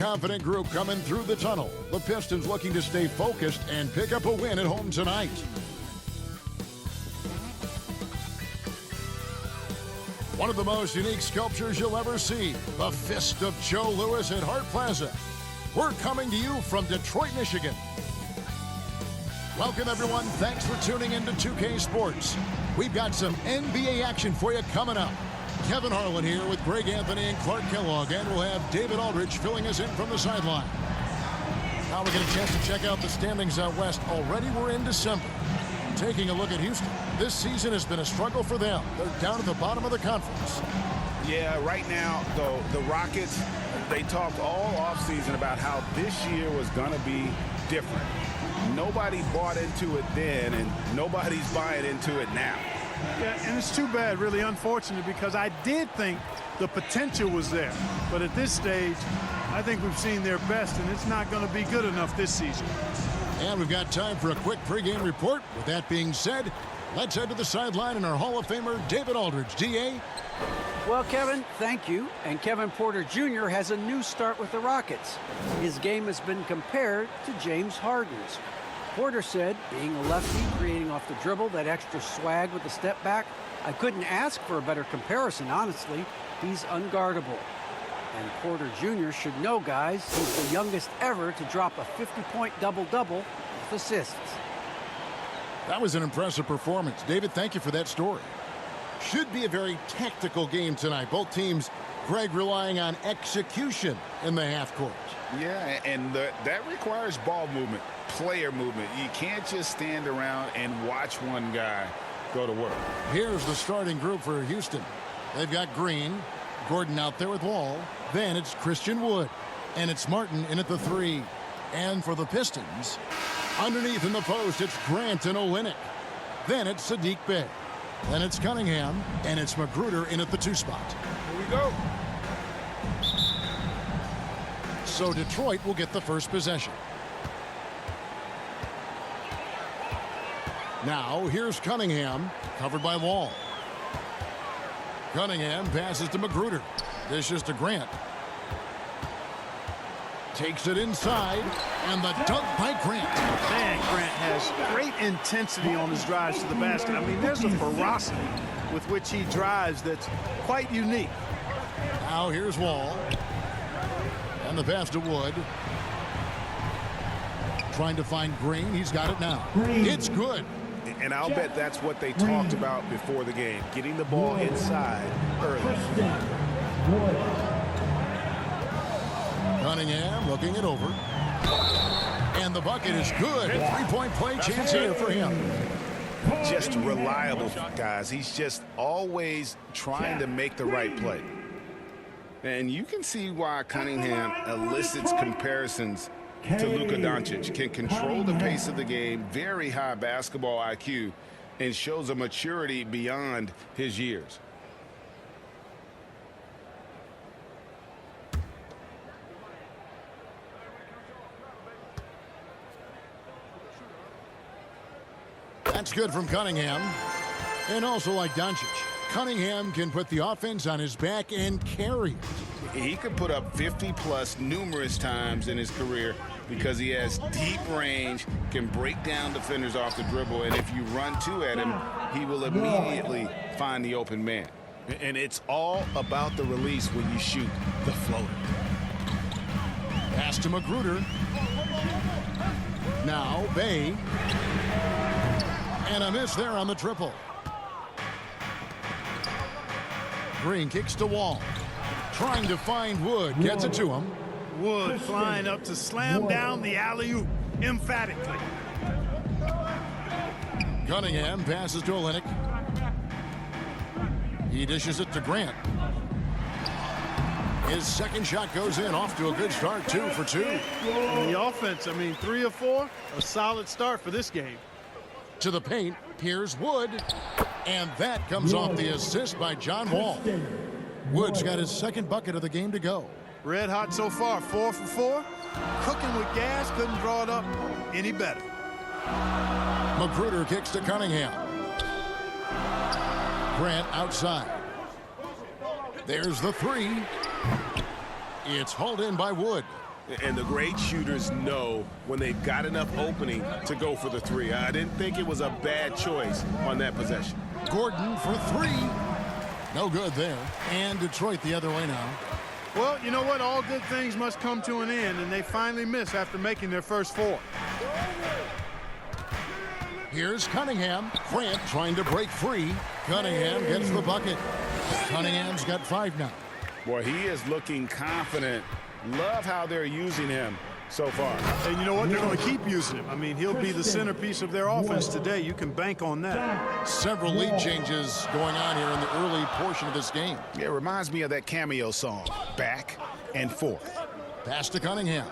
Confident group coming through the tunnel. The Pistons looking to stay focused and pick up a win at home tonight. One of the most unique sculptures you'll ever see, the Fist of Joe Louis at Hart Plaza. We're coming to you from Detroit, Michigan. Welcome, everyone. Thanks for tuning into 2K Sports. We've got some NBA action for you coming up. Kevin Harlan here with Greg Anthony and Clark Kellogg, and we'll have David Aldridge filling us in from the sideline. Now we get a chance to check out the standings out west. Already we're in December. Taking a look at Houston, this season has been a struggle for them. They're down at the bottom of the conference. Yeah, right now, though, the Rockets, they talked all offseason about how this year was going to be different. Nobody bought into it then, and nobody's buying into it now. Yeah, and it's too bad, really unfortunate, because I did think the potential was there. But at this stage, I think we've seen their best, and it's not going to be good enough this season. And we've got time for a quick pregame report. With that being said, let's head to the sideline and our Hall of Famer, David Aldridge. D.A.? Well, Kevin, thank you. And Kevin Porter Jr. has a new start with the Rockets. His game has been compared to James Harden's. Porter said, being a lefty, creating off the dribble, that extra swag with the step back, I couldn't ask for a better comparison, honestly. He's unguardable. And Porter Jr. should know, guys, he's the youngest ever to drop a 50-point double-double with assists. That was an impressive performance. David, thank you for that story. Should be a very tactical game tonight. Both teams, Greg, relying on execution in the half court. Yeah, and that requires ball movement, player movement. You can't just stand around and watch one guy go to work. Here's the starting group for Houston. They've got Green, Gordon out there with Wall. Then it's Christian Wood, and it's Martin in at the 3. And for the Pistons, underneath in the post, it's Grant and Olynyk. Then it's Sadiq Bey. Then it's Cunningham, and it's Magruder in at the 2 spot. Here we go. So Detroit will get the first possession. Now here's Cunningham, covered by Wall. Cunningham passes to Magruder. Dishes to Grant. Takes it inside, and the dunk by Grant. Man, Grant has great intensity on his drives to the basket. I mean, there's a ferocity with which he drives that's quite unique. Now here's Wall. And the pass to Wood. Trying to find Green. He's got it now. It's good. And I'll bet that's what they talked about before the game, getting the ball inside early. Cunningham looking it over. And the bucket is good. 3-point play chance here for him. Just reliable, guys. He's just always trying to make the right play. And you can see why Cunningham elicits comparisons to Luka Doncic. Can control the pace of the game, very high basketball IQ, and shows a maturity beyond his years. That's good from Cunningham. And also like Doncic, Cunningham can put the offense on his back and carry it. He could put up 50-plus numerous times in his career because he has deep range, can break down defenders off the dribble, and if you run 2 at him, he will immediately find the open man. And it's all about the release when you shoot the floater. Pass to Magruder. Now Bey. And a miss there on the triple. Green kicks to Wall. Trying to find Wood. Gets it to him. Wood flying up to slam down the alley-oop emphatically. Cunningham passes to Olynyk. He dishes it to Grant. His second shot goes in, off to a good start, 2 for 2. And the offense, I mean, 3 of 4, a solid start for this game. To the paint, here's Wood. And that comes off the assist by John Wall. Wood's got his second bucket of the game to go. Red hot so far, 4 for 4. Cooking with gas, couldn't draw it up any better. Magruder kicks to Cunningham. Grant outside. There's the 3. It's hauled in by Wood. And the great shooters know when they've got enough opening to go for the three. I didn't think it was a bad choice on that possession. Gordon for three. No good there. And Detroit the other way now. Well, you know what? All good things must come to an end, and they finally miss after making their first four. Here's Cunningham. Grant trying to break free. Cunningham gets the bucket. Cunningham's got 5 now. Boy, he is looking confident. Love how they're using him so far. And you know what? They're going to keep using him. I mean, he'll be the centerpiece of their offense today. You can bank on that. Several lead changes going on here in the early portion of this game. Yeah, it reminds me of that cameo song, Back and Forth. Pass to Cunningham.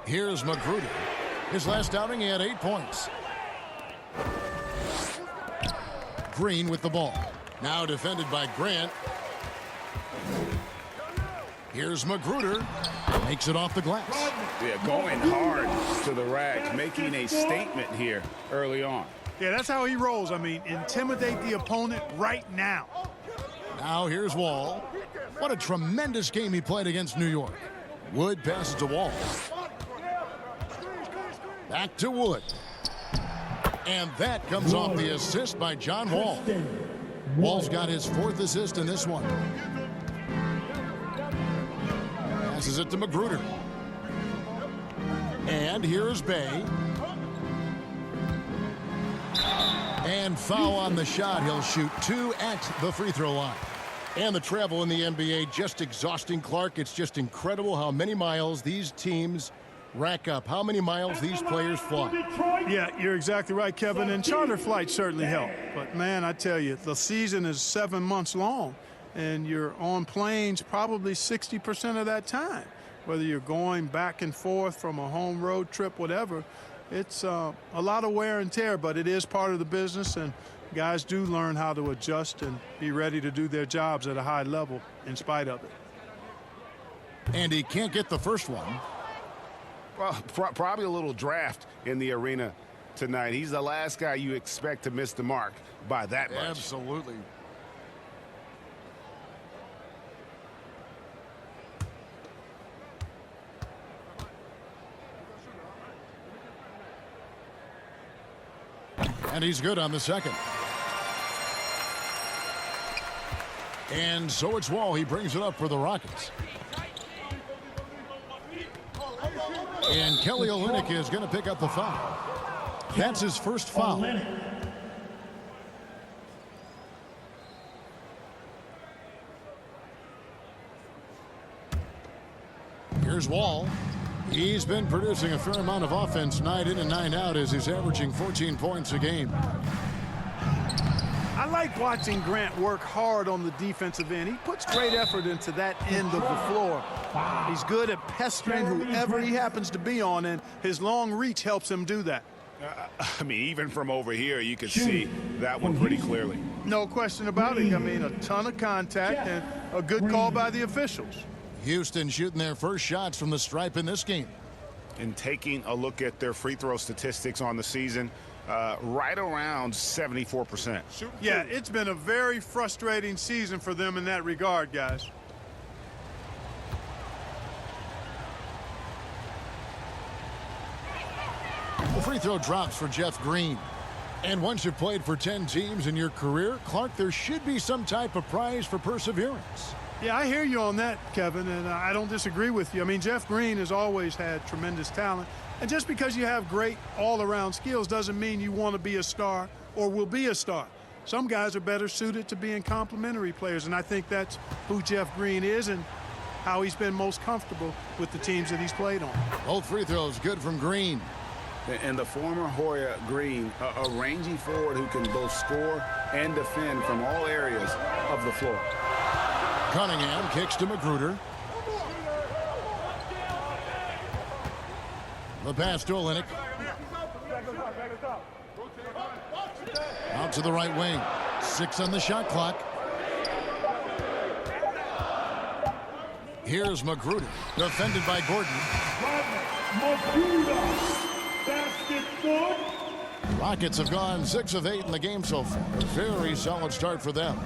Here's Magruder. His last outing, he had 8 points. Green with the ball. Now defended by Grant. Here's Magruder. Makes it off the glass. Yeah, going hard to the rack, making a statement here early on. Yeah, that's how he rolls. I mean, intimidate the opponent right now. Now here's Wall. What a tremendous game he played against New York. Wood passes to Wall. Back to Wood. And that comes off the assist by John Wall. Wall's got his 4th assist in this one. Passes it to Magruder. And here's Bay. And foul on the shot. He'll shoot 2 at the free throw line. And the travel in the NBA just exhausting, Clark. It's just incredible how many miles these teams rack up, how many miles these players fly. Yeah, you're exactly right, Kevin. And charter flights certainly help. But, man, I tell you, the season is 7 months long. And you're on planes probably 60% of that time. Whether you're going back and forth from a home road trip, whatever, it's a lot of wear and tear, but it is part of the business, and guys do learn how to adjust and be ready to do their jobs at a high level in spite of it. And he can't get the first one. Well, probably a little draft in the arena tonight. He's the last guy you expect to miss the mark by that much. Absolutely. And he's good on the second. And so it's Wall. He brings it up for the Rockets. And Kelly Olynyk is going to pick up the foul. That's his first foul. Here's Wall. He's been producing a fair amount of offense night in and night out as he's averaging 14 points a game. I like watching Grant work hard on the defensive end. He puts great effort into that end of the floor. He's good at pestering whoever he happens to be on, and his long reach helps him do that. I mean, even from over here, you could see that one pretty clearly. No question about it. I mean, a ton of contact and a good call by the officials. Houston shooting their first shots from the stripe in this game. And taking a look at their free throw statistics on the season, right around 74%. Yeah, it's been a very frustrating season for them in that regard, guys. The free throw drops for Jeff Green. And once you've played for 10 teams in your career, Clark, there should be some type of prize for perseverance. Yeah, I hear you on that, Kevin, and I don't disagree with you. I mean, Jeff Green has always had tremendous talent. And just because you have great all-around skills doesn't mean you want to be a star or will be a star. Some guys are better suited to being complementary players, and I think that's who Jeff Green is and how he's been most comfortable with the teams that he's played on. Both free throws good from Green. And the former Hoya Green, a rangy forward who can both score and defend from all areas of the floor. Cunningham kicks to Magruder. The pass to Olynyk. Out to the right wing. 6 on the shot clock. Here's Magruder, defended by Gordon. Rockets have gone 6 of 8 in the game so far. A very solid start for them.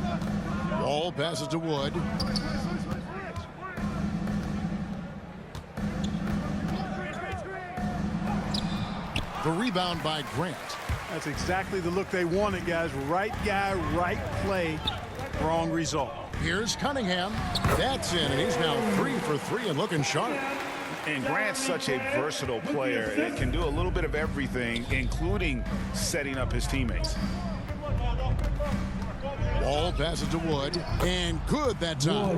Wall passes to Wood. The rebound by Grant. That's exactly the look they wanted, guys. Right guy, right play, wrong result. Here's Cunningham. That's in, and he's now 3 for 3 and looking sharp. And Grant's such a versatile player. It can do a little bit of everything, including setting up his teammates. Wall passes to Wood, and good that time.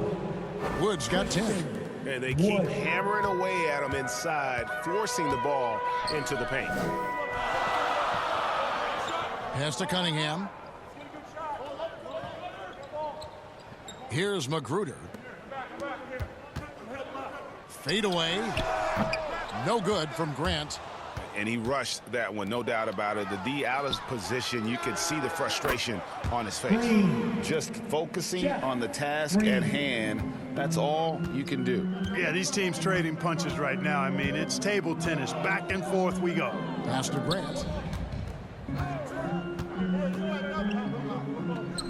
Wood's got 10. And they keep hammering away at him inside, forcing the ball into the paint. Pass to Cunningham. Here's Magruder. Fade away. No good from Grant. And he rushed that one, no doubt about it. The D out of position, you could see the frustration on his face. Just focusing on the task at hand, that's all you can do. Yeah, these teams trading punches right now. I mean, it's table tennis. Back and forth we go. Pass to Grant.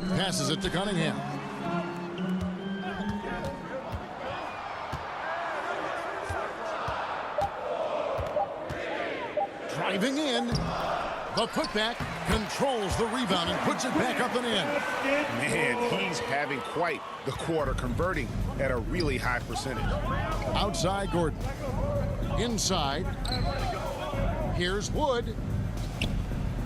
Passes it to Cunningham. Driving in. The putback controls the rebound and puts it back up and in. Man, he's having quite the quarter, converting at a really high percentage. Outside Gordon. Inside. Here's Wood.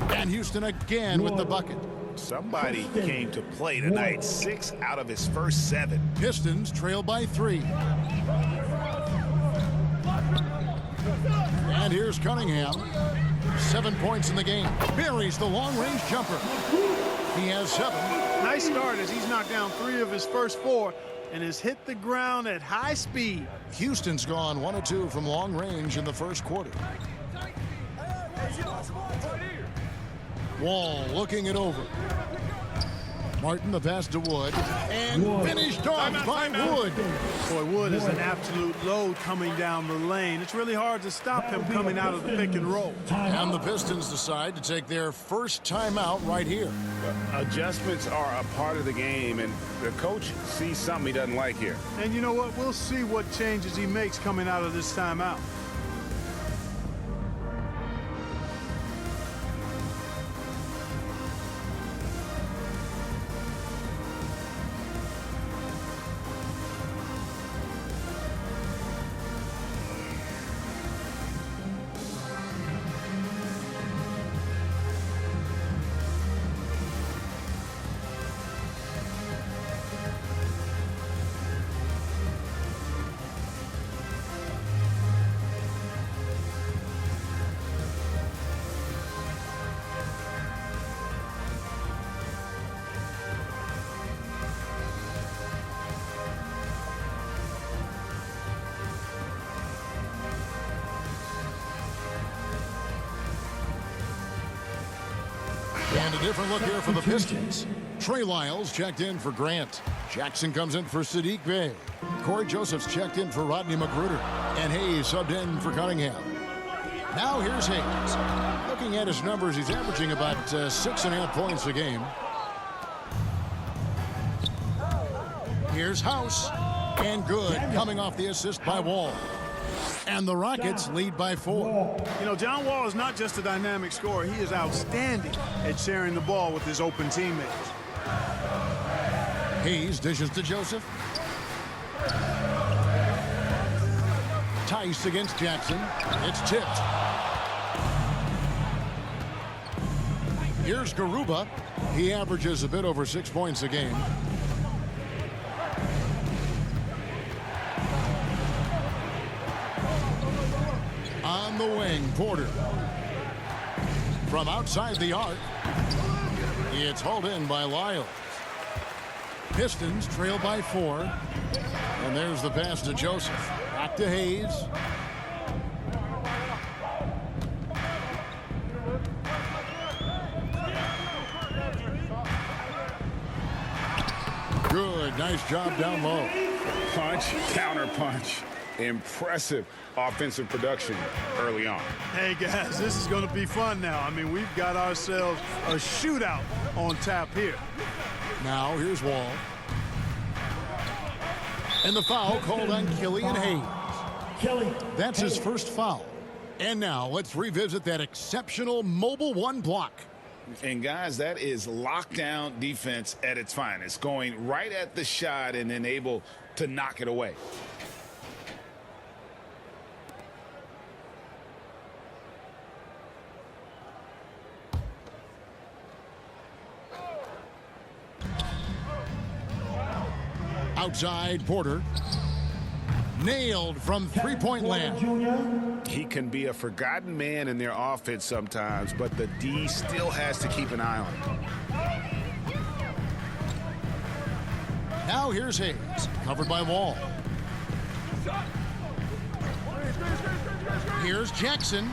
And Houston again with the bucket. Somebody came to play tonight. 6 out of his first 7. Pistons trail by 3. And here's Cunningham. 7 points in the game. Buries the long-range jumper. He has 7. Nice start as he's knocked down 3 of his first 4 and has hit the ground at high speed. Houston's gone 1 of 2 from long range in the first quarter. Wall looking it over. Martin the pass to Wood. And finished off by Wood. Boy, Wood is an absolute load coming down the lane. It's really hard to stop him coming out of the pick and roll. And the Pistons decide to take their first timeout right here. Adjustments are a part of the game, and the coach sees something he doesn't like here. And you know what? We'll see what changes he makes coming out of this timeout. And a different look here for the Pistons. Trey Lyles checked in for Grant. Jackson comes in for Sadiq Bey. Corey Joseph's checked in for Rodney Magruder. And Hayes subbed in for Cunningham. Now here's Hayes. Looking at his numbers, he's averaging about 6.5 points a game. Here's House. And good, coming off the assist by Wall. And the Rockets lead by 4. You know, John Wall is not just a dynamic scorer. He is outstanding at sharing the ball with his open teammates. Hayes dishes to Joseph. Tice against Jackson. It's tipped. Here's Garuba. He averages a bit over 6 points a game. On the wing, Porter. From outside the arc, it's hauled in by Lyles. Pistons trail by 4. And there's the pass to Joseph. Back to Hayes. Good, nice job down low. Punch, counter punch. Impressive offensive production early on. Hey, guys, this is going to be fun now. I mean, we've got ourselves a shootout on tap here. Now, here's Wall. And the foul called on Killian Hayes. That's his first foul. And now let's revisit that exceptional mobile one block. And guys, that is lockdown defense at its finest, going right at the shot and then able to knock it away. Outside Porter. Nailed from three-point land. He can be a forgotten man in their offense sometimes, but the D still has to keep an eye on him. Now here's Hayes, covered by Wall. Here's Jackson.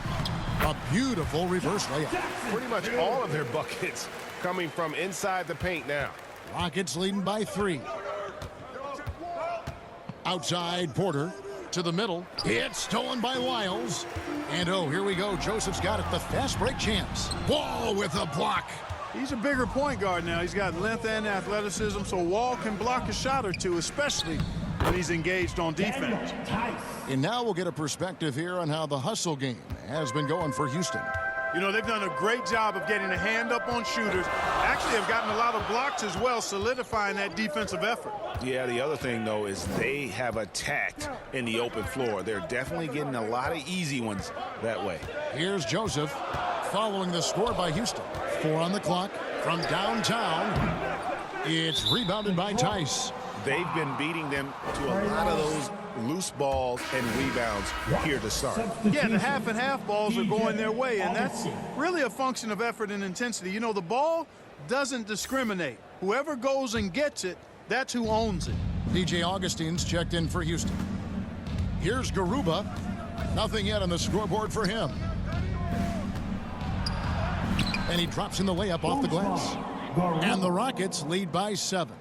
A beautiful reverse layup. Pretty much all of their buckets coming from inside the paint now. Rockets leading by 3. Outside Porter to the middle. It's stolen by Lyles. And oh, here we go. Joseph's got it. The fast break chance. Wall with a block. He's a bigger point guard now. He's got length and athleticism, so Wall can block a shot or two, especially when he's engaged on defense. And now we'll get a perspective here on how the hustle game has been going for Houston. You know, they've done a great job of getting a hand up on shooters. Actually, have gotten a lot of blocks as well, solidifying that defensive effort. Yeah, the other thing, though, is they have attacked in the open floor. They're definitely getting a lot of easy ones that way. Here's Joseph following the score by Houston. 4 on the clock from downtown. It's rebounded by Tice. They've been beating them to a lot of those loose balls and rebounds here to start. Yeah, the half and half balls are going their way, and that's really a function of effort and intensity. You know, the ball doesn't discriminate. Whoever goes and gets it, that's who owns it. DJ Augustine's checked in for Houston. Here's Garuba. Nothing yet on the scoreboard for him. And he drops in the layup off the glass. And the Rockets lead by 7.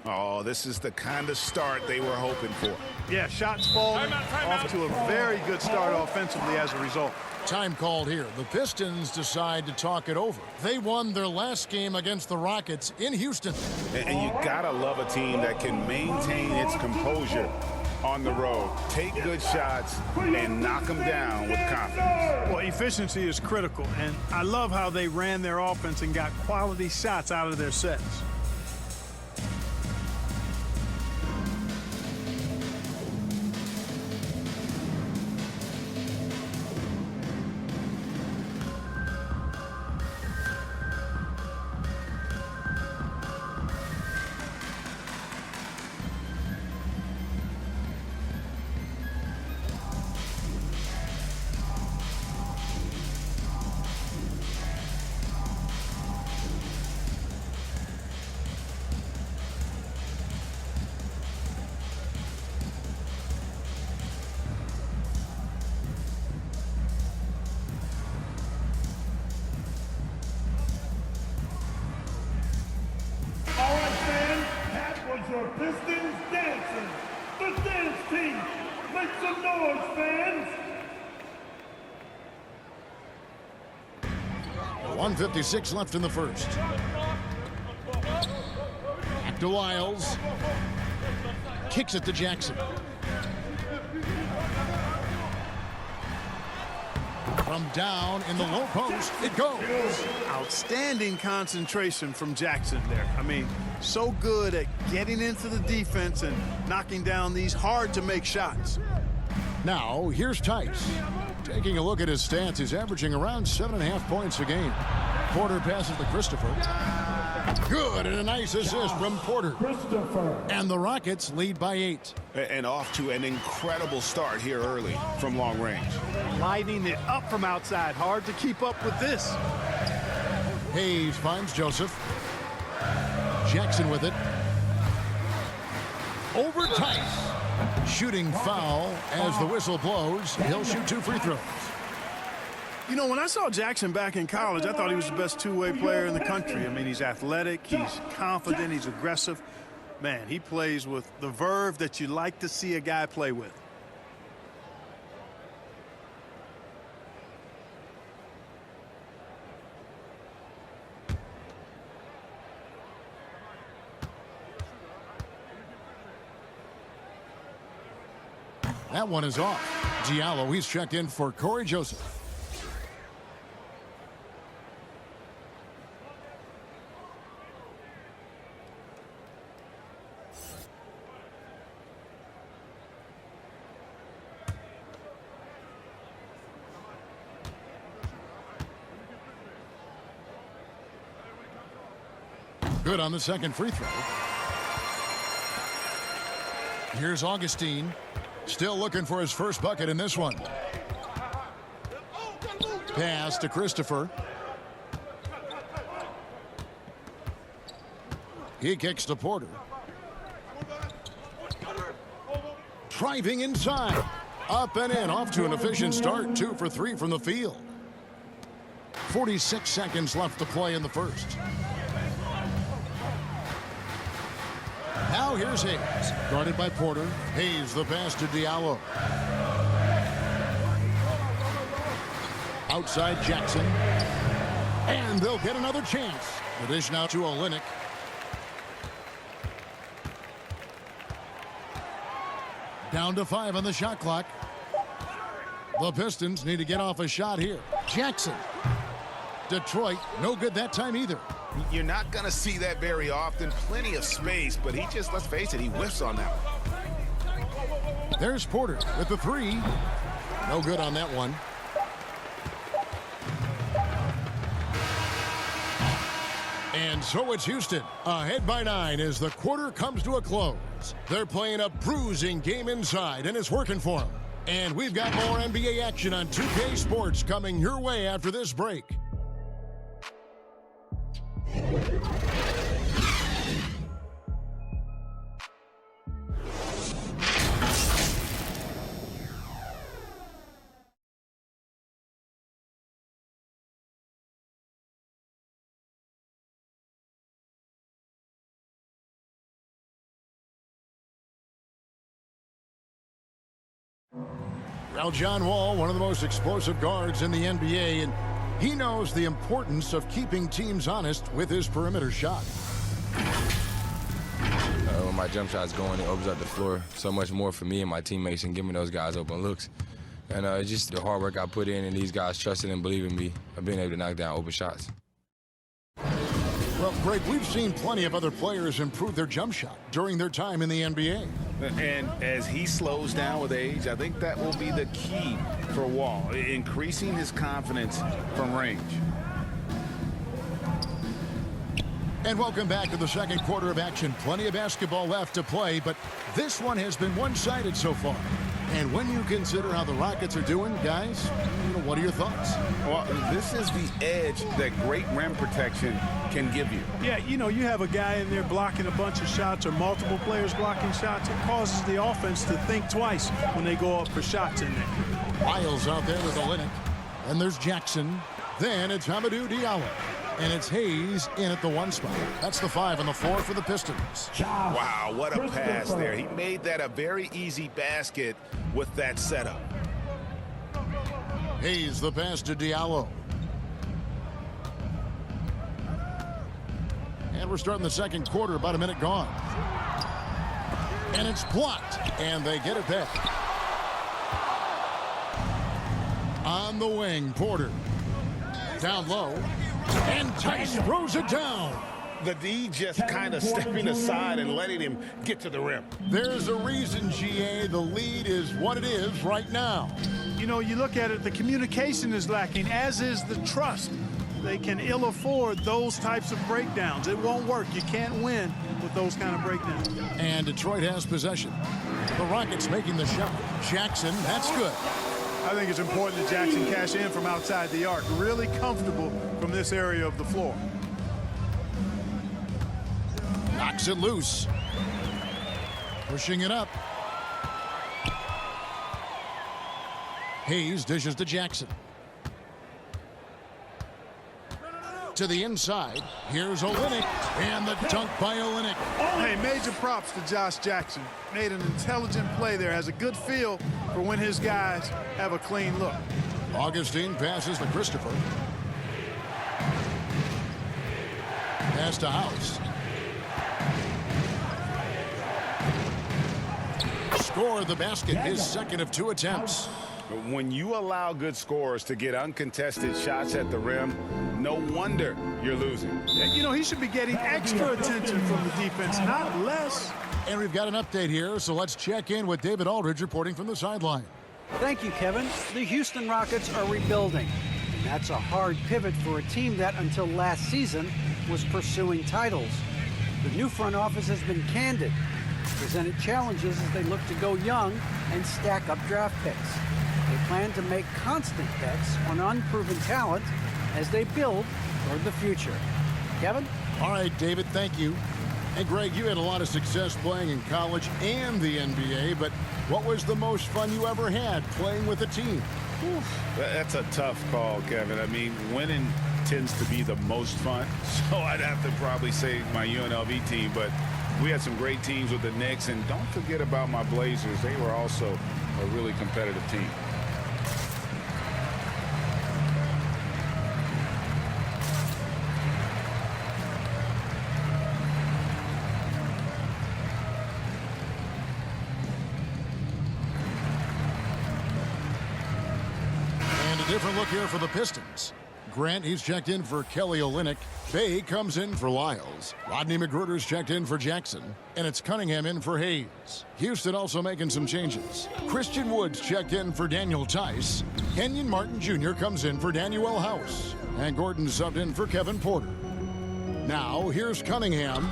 Oh, this is the kind of start they were hoping for. Yeah, shots falling off to a very good start offensively as a result. Time called here. The Pistons decide to talk it over. They won their last game against the Rockets in Houston. And you gotta love a team that can maintain its composure on the road, take good shots, and knock them down with confidence. Well, efficiency is critical, and I love how they ran their offense and got quality shots out of their sets. Your Pistons dancing. The dance team. Make some noise, fans. 1:56 left in the first. Back to Lyles. Kicks it to Jackson. From down in the low post, it goes. Outstanding concentration from Jackson there. I mean, so good at getting into the defense and knocking down these hard-to-make shots. Now, here's Tice. Taking a look at his stats, he's averaging around 7.5 points a game. Porter passes to Christopher. Good, and a nice assist from Porter. And the Rockets lead by 8. And off to an incredible start here early from long range. Lighting it up from outside. Hard to keep up with this. Hayes finds Joseph. Jackson with it. Over Tice. Shooting foul as the whistle blows. He'll shoot 2 free throws. You know, when I saw Jackson back in college, I thought he was the best two-way player in the country. I mean, he's athletic, he's confident, he's aggressive. Man, he plays with the verve that you like to see a guy play with. That one is off. Diallo, he's checked in for Corey Joseph. good on the second free throw. Here's Augustine. Still looking for his first bucket in this one. Pass to Christopher. He kicks to Porter. Driving inside. Up and in. Off to an efficient start. 2 for 3 from the field. 46 seconds left to play in the first. Now here's Hayes. Guarded by Porter. Hayes the pass to Diallo. Outside Jackson. And they'll get another chance. The dish now to Olynyk. Down to 5 on the shot clock. The Pistons need to get off a shot here. Jackson. Detroit, no good that time either. You're not going to see that very often. Plenty of space, but he just, let's face it, he whiffs on that one. There's Porter with the 3. No good on that one. And so it's Houston, ahead by 9 as the quarter comes to a close. They're playing a bruising game inside, and it's working for them. And we've got more NBA action on 2K Sports coming your way after this break. Now, John Wall, one of the most explosive guards in the NBA, and he knows the importance of keeping teams honest with his perimeter shot. When my jump shot's going, it opens up the floor so much more for me and my teammates and giving those guys open looks. And just the hard work I put in and these guys trusting and believing me, I've been able to knock down open shots. Well, Greg, we've seen plenty of other players improve their jump shot during their time in the NBA. And as he slows down with age, I think that will be the key for Wall, increasing his confidence from range. And welcome back to the second quarter of action. Plenty of basketball left to play, but this one has been one-sided so far. And when you consider how the Rockets are doing, guys, what are your thoughts? Well, this is the edge that great rim protection can give you. Yeah, you have a guy in there blocking a bunch of shots or multiple players blocking shots. It causes the offense to think twice when they go up for shots in there. Miles out there with Olynyk. And there's Jackson. Then it's Hamidou Diallo. And it's Hayes in at the 1 spot. That's the 5 on the floor for the Pistons. Wow, what a pass there. He made that a very easy basket with that setup. Hayes the pass to Diallo. And we're starting the second quarter, about a minute gone. And it's blocked, and they get it back. On the wing, Porter. Down low. And Tice throws it down. The D just kind of stepping aside and letting him get to the rim. There's a reason, GA. The lead is what it is right now. You look at it, the communication is lacking, as is the trust. They can ill afford those types of breakdowns. It won't work. You can't win with those kind of breakdowns. And Detroit has possession. The Rockets making the shot. Jackson, that's good. I think it's important that Jackson cash in from outside the arc. Really comfortable from this area of the floor. Knocks it loose. Pushing it up. Hayes dishes to Jackson. To the inside. Here's Olynyk. And the dunk by Olynyk. Hey, major props to Josh Jackson. Made an intelligent play there. Has a good feel for when his guys have a clean look. Augustine passes to Christopher. Pass to House. Scored the basket, his second of 2 attempts. When you allow good scorers to get uncontested shots at the rim, no wonder you're losing. He should be getting extra attention from the defense, not less. And we've got an update here, so let's check in with David Aldridge reporting from the sideline. Thank you, Kevin. The Houston Rockets are rebuilding. And that's a hard pivot for a team that, until last season, was pursuing titles. The new front office has been candid, presented challenges as they look to go young and stack up draft picks. They plan to make constant bets on unproven talent as they build toward the future. Kevin? All right, David, thank you. Hey, Greg, you had a lot of success playing in college and the NBA, but what was the most fun you ever had playing with a team? That's a tough call, Kevin. I mean, winning tends to be the most fun, so I'd have to probably say my UNLV team, but we had some great teams with the Knicks, and don't forget about my Blazers. They were also a really competitive team. Different look here for the Pistons. Grant, he's checked in for Kelly Olynyk. Bay comes in for Lyles. Rodney McGruder's checked in for Jackson. And it's Cunningham in for Hayes. Houston also making some changes. Christian Woods checked in for Daniel Tice. Kenyon Martin Jr. comes in for Danuel House. And Gordon subbed in for Kevin Porter. Now, here's Cunningham.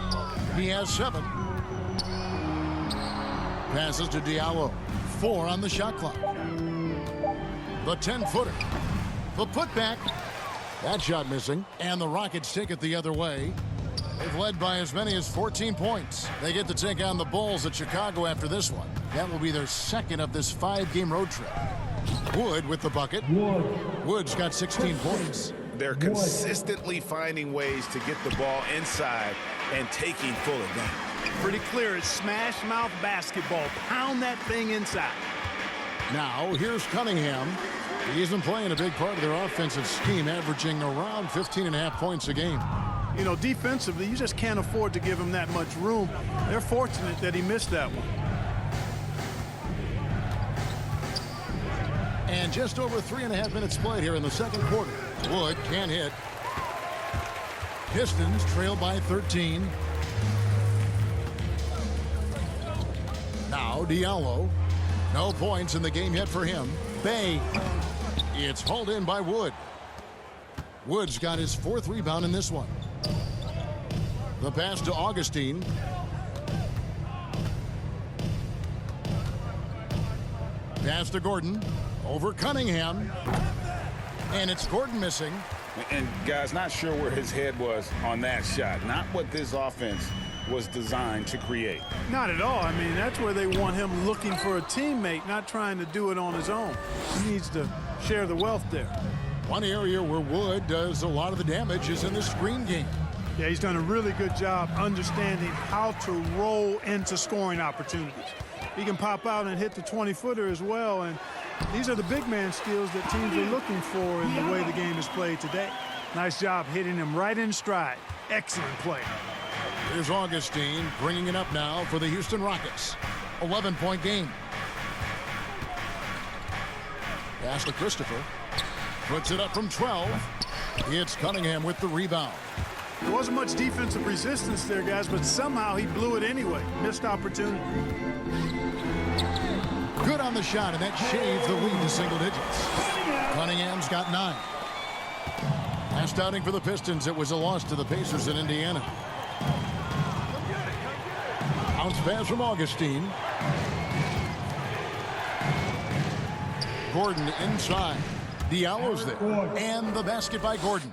He has 7. Passes to Diallo. 4 on the shot clock. The 10-footer. The putback. That shot missing. And the Rockets take it the other way. They've led by as many as 14 points. They get to take on the Bulls at Chicago after this one. That will be their second of this 5-game road trip. Wood with the bucket. Wood's got 16 points. They're consistently finding ways to get the ball inside and taking full advantage. Pretty clear. It's smash mouth basketball. Pound that thing inside. Now, here's Cunningham. He's been playing a big part of their offensive scheme, averaging around 15.5 points a game. You know, defensively, you just can't afford to give him that much room. They're fortunate that he missed that one. And just over 3.5 minutes played here in the second quarter. Wood can't hit. Pistons trail by 13. Now, Diallo. No points in the game yet for him. Bay. It's hauled in by Wood. Wood's got his 4th rebound in this one. The pass to Augustine. Pass to Gordon. Over Cunningham. And it's Gordon missing. And, guys, not sure where his head was on that shot. Not what this offense was designed to create. Not at all. I mean, that's where they want him looking for a teammate, not trying to do it on his own. He needs to share the wealth there. One area where Wood does a lot of the damage is in the screen game. Yeah, he's done a really good job understanding how to roll into scoring opportunities. He can pop out and hit the 20-footer as well, and these are the big man skills that teams are looking for in the way the game is played today. Nice job hitting him right in stride. Excellent play. Here's Augustine bringing it up now for the Houston Rockets. 11-point game. Pass to Christopher. Puts it up from 12. It's Cunningham with the rebound. There wasn't much defensive resistance there, guys, but somehow he blew it anyway. Missed opportunity. Good on the shot, and that shaves the lead to single digits. Cunningham's got 9. Last outing for the Pistons, it was a loss to the Pacers in Indiana. Bounce pass from Augustine. Gordon inside. Diallo's there. And the basket by Gordon.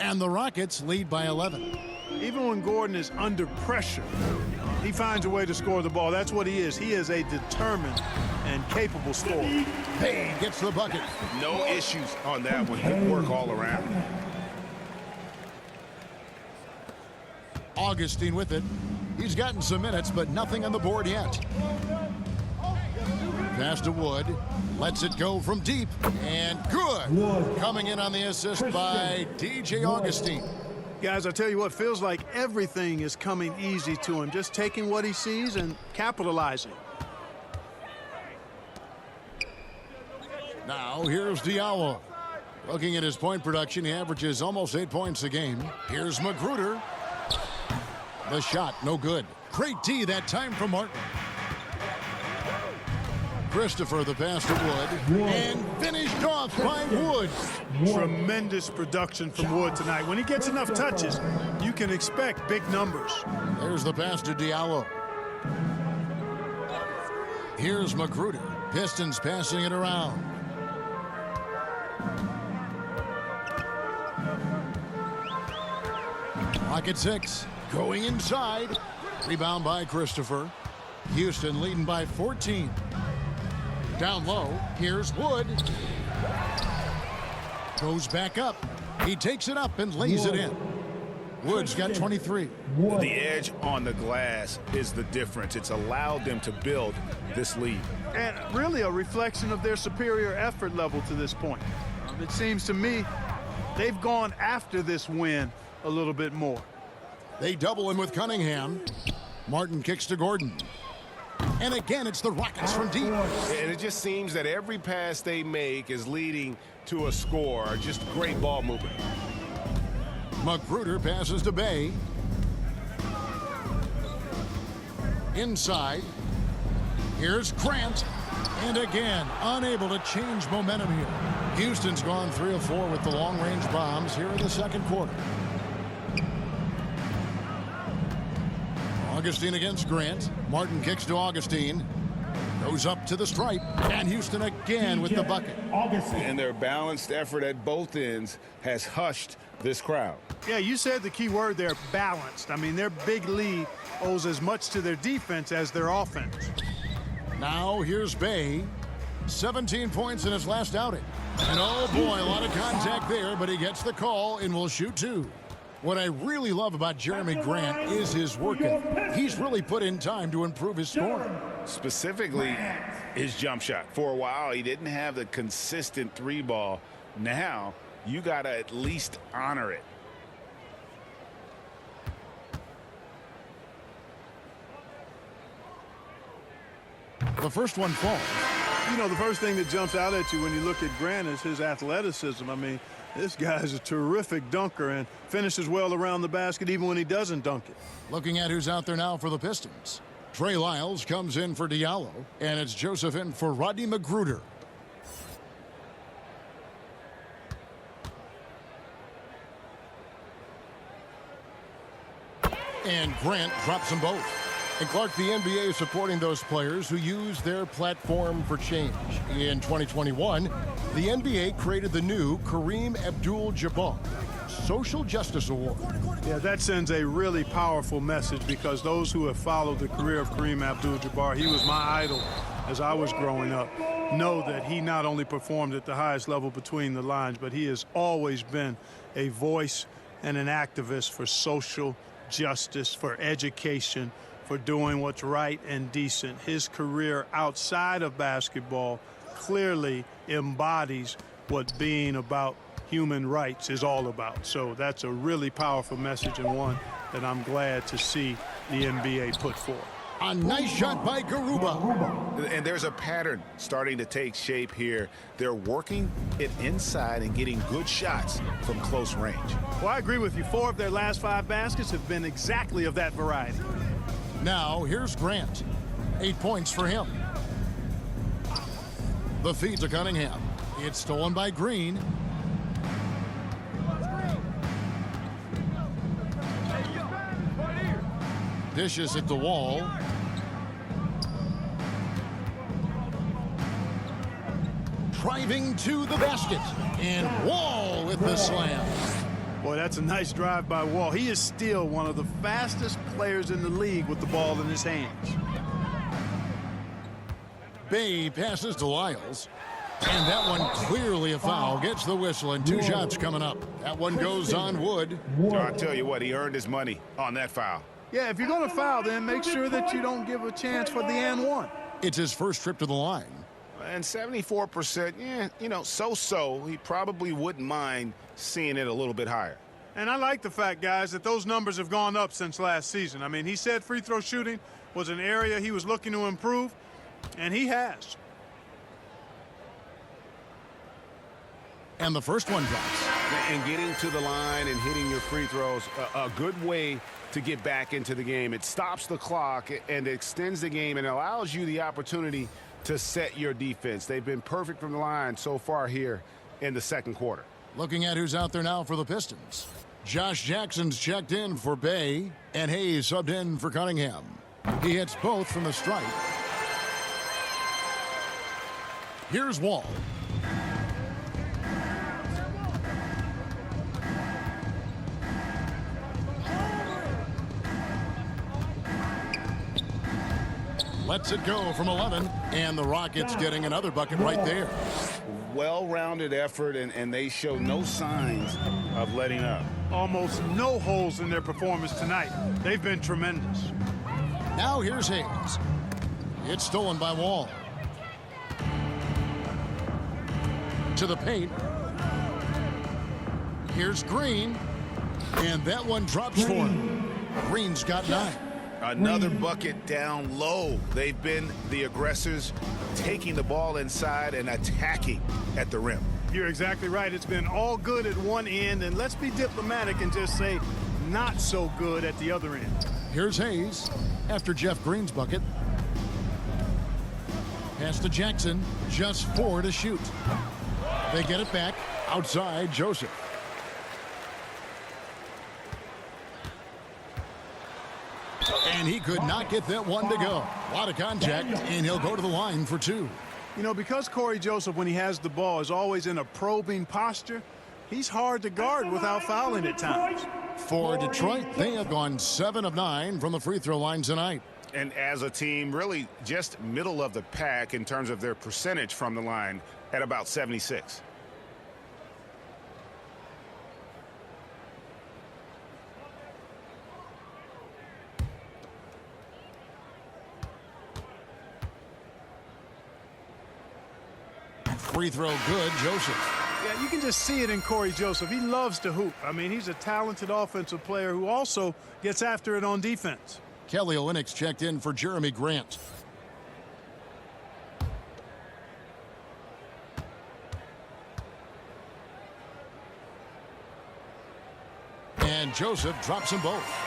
And the Rockets lead by 11. Even when Gordon is under pressure, he finds a way to score the ball. That's what he is. He is a determined and capable scorer. Payne gets the bucket. No issues on that one. Good work all around. Augustine with it. He's gotten some minutes, but nothing on the board yet. Pass to Wood. Lets it go from deep. And good. Coming in on the assist by DJ Augustine. Guys, I tell you what, feels like everything is coming easy to him. Just taking what he sees and capitalizing. Now, here's Diallo. Looking at his point production, he averages almost 8 points a game. Here's McGruder. The shot, no good. Great D that time from Martin. Christopher the pass to Wood. And finished off by Wood. Tremendous production from Wood tonight. When he gets enough touches, you can expect big numbers. There's the pass to Diallo. Here's Magruder. Pistons passing it around. Clock at 6. Going inside. Rebound by Christopher. Houston leading by 14. Down low. Here's Wood. Goes back up. He takes it up and lays it in. Wood's got 23. The edge on the glass is the difference. It's allowed them to build this lead. And really a reflection of their superior effort level to this point. It seems to me they've gone after this win a little bit more. They double him with Cunningham. Martin kicks to Gordon. And again, it's the Rockets from deep. And it just seems that every pass they make is leading to a score. Just great ball movement. Magruder passes to Bay. Inside. Here's Grant. And again, unable to change momentum here. Houston's gone 3 of 4 with the long-range bombs here in the second quarter. Augustine against Grant. Martin kicks to Augustine. Goes up to the stripe. And Houston again with the bucket. And their balanced effort at both ends has hushed this crowd. Yeah, you said the key word there, balanced. I mean, their big lead owes as much to their defense as their offense. Now here's Bay. 17 points in his last outing. And oh boy, a lot of contact there, but he gets the call and will shoot 2. What I really love about Jeremy Grant is his work ethic. He's really put in time to improve his scoring. Specifically, his jump shot. For a while, he didn't have the consistent 3-ball. Now, you got to at least honor it. The first one falls. You know, the first thing that jumps out at you when you look at Grant is his athleticism. I mean, this guy's a terrific dunker and finishes well around the basket even when he doesn't dunk it. Looking at who's out there now for the Pistons. Trey Lyles comes in for Diallo, and it's Joseph in for Rodney Magruder. And Grant drops them both. And Clark, the NBA is supporting those players who use their platform for change. In 2021, the NBA created the new Kareem Abdul-Jabbar Social Justice Award. Yeah, that sends a really powerful message because those who have followed the career of Kareem Abdul-Jabbar, he was my idol as I was growing up, know that he not only performed at the highest level between the lines, but he has always been a voice and an activist for social justice, for education, for doing what's right and decent. His career outside of basketball clearly embodies what being about human rights is all about. So that's a really powerful message and one that I'm glad to see the NBA put forth. A nice shot by Garuba. And there's a pattern starting to take shape here. They're working it inside and getting good shots from close range. Well, I agree with you. 4 of their last 5 baskets have been exactly of that variety. Now, here's Grant. 8 points for him. The feed to Cunningham. It's stolen by Green. Dishes at the wall. Driving to the basket. And Wall with the slam. Boy, that's a nice drive by Wall. He is still one of the fastest players in the league with the ball in his hands. Bay passes to Lyles. And that one clearly a foul. Gets the whistle and 2 shots coming up. That one goes on Wood. I'll tell you what, he earned his money on that foul. Yeah, if you're going to foul, then make sure that you don't give a chance for the and one. It's his first trip to the line. And 74%, yeah, you know, so-so. He probably wouldn't mind seeing it a little bit higher. And I like the fact, guys, that those numbers have gone up since last season. I mean, he said free throw shooting was an area he was looking to improve, and he has. And the first one drops. And getting to the line and hitting your free throws, a good way to get back into the game. It stops the clock and extends the game and allows you the opportunity to set your defense. They've been perfect from the line so far here in the second quarter. Looking at who's out there now for the Pistons. Josh Jackson's checked in for Bay, and Hayes subbed in for Cunningham. He hits both from the stripe. Here's Wall. Lets it go from 11, and the Rockets getting another bucket right there. Well-rounded effort, and they show no signs of letting up. Almost no holes in their performance tonight. They've been tremendous. Now here's Hayes. It's stolen by Wall. To the paint. Here's Green. And that one drops for him. Green's got 9. Another bucket down low. They've been the aggressors, taking the ball inside and attacking at the rim. You're exactly right. It's been all good at one end, and let's be diplomatic and just say not so good at the other end. Here's Hayes after Jeff Green's bucket. Pass to Jackson, just 4 to shoot. They get it back outside Joseph. And he could not get that one to go. A lot of contact, and he'll go to the line for 2. You know, because Corey Joseph, when he has the ball, is always in a probing posture, he's hard to guard without fouling at times. For Detroit, they have gone 7 of 9 from the free throw line tonight. And as a team, really just middle of the pack in terms of their percentage from the line at about 76. Free throw good, Joseph. Yeah, you can just see it in Corey Joseph. He loves to hoop. I mean, he's a talented offensive player who also gets after it on defense. Kelly Olynyk's checked in for Jeremy Grant. And Joseph drops them both.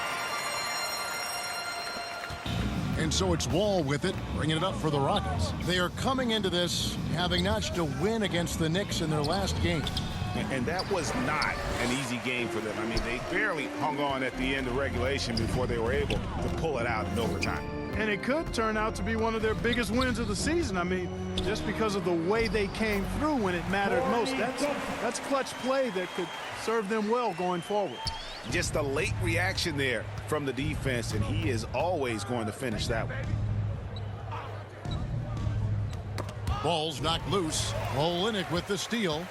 And so it's Wall with it, bringing it up for the Rockets. They are coming into this having notched a win against the Knicks in their last game. And that was not an easy game for them. I mean, they barely hung on at the end of regulation before they were able to pull it out in overtime. And it could turn out to be one of their biggest wins of the season. I mean, just because of the way they came through when it mattered most. That's clutch play that could serve them well going forward. Just a late reaction there from the defense, and he is always going to finish that one. Ball's knocked loose. Olynyk with the steal.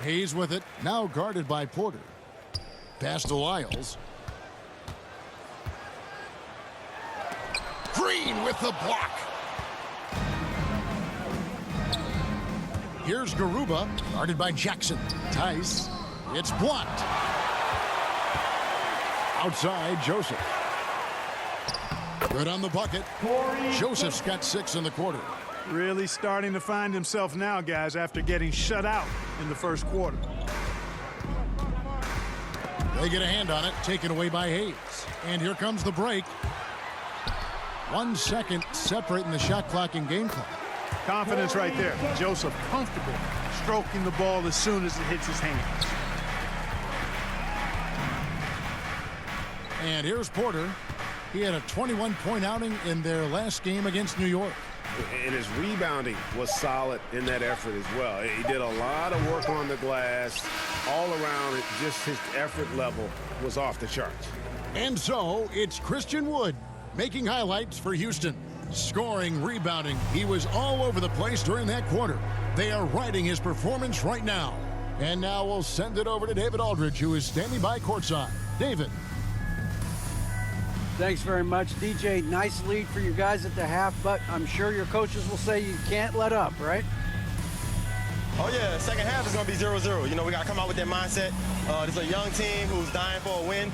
Hayes with it, now guarded by Porter. Pass to Lyles. Green with the block. Here's Garuba, guarded by Jackson. Tice. It's blocked. Outside, Joseph. Good on the bucket. Joseph's got 6 in the quarter. Really starting to find himself now, guys, after getting shut out in the first quarter. They get a hand on it, taken away by Hayes. And here comes the break. 1 second separating the shot clock and game clock. Confidence right there. Joseph comfortable stroking the ball as soon as it hits his hands. And here's Porter. He had a 21-point outing in their last game against New York. And his rebounding was solid in that effort as well. He did a lot of work on the glass. All around, it just his effort level was off the charts. And so it's Christian Wood making highlights for Houston. Scoring, rebounding. He was all over the place during that quarter. They are riding his performance right now. And now we'll send it over to David Aldridge, who is standing by courtside. David. Thanks very much, DJ. Nice lead for you guys at the half, but I'm sure your coaches will say you can't let up, right? Oh, yeah. Second half is going to be 0-0. You know, we got to come out with that mindset. This is a young team who's dying for a win.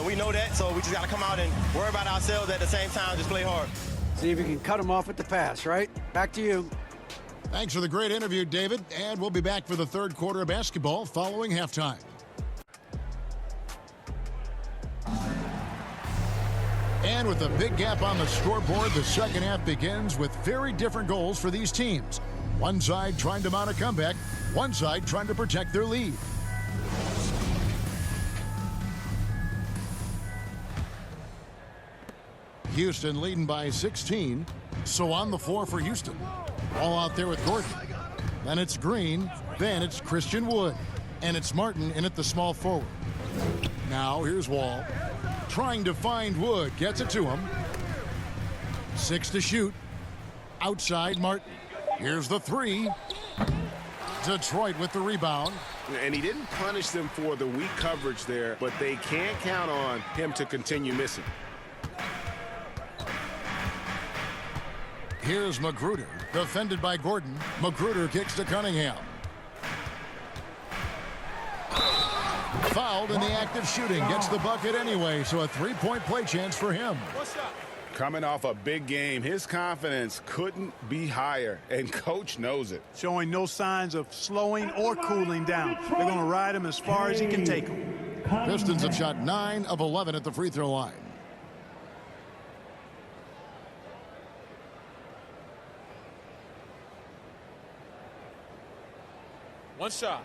We know that, so we just got to come out and worry about ourselves at the same time, just play hard. See if you can cut them off at the pass, right? Back to you. Thanks for the great interview, David. And we'll be back for the third quarter of basketball following halftime. And with a big gap on the scoreboard, the second half begins with very different goals for these teams. One side trying to mount a comeback, one side trying to protect their lead. Houston leading by 16. So on the floor for Houston. All out there with Gordon. Then it's Green. Then it's Christian Wood. And it's Martin in at the small forward. Now here's Wall. Trying to find Wood. Gets it to him. 6 to shoot. Outside Martin. Here's the 3. Detroit with the rebound. And he didn't punish them for the weak coverage there, but they can't count on him to continue missing. Here's Magruder, defended by Gordon. Magruder kicks to Cunningham. Fouled in the act of shooting. Gets the bucket anyway, so a three-point play chance for him. Coming off a big game, his confidence couldn't be higher, and coach knows it. Showing no signs of slowing or cooling down. They're going to ride him as far as he can take him. Pistons have shot 9 of 11 at the free throw line. One shot.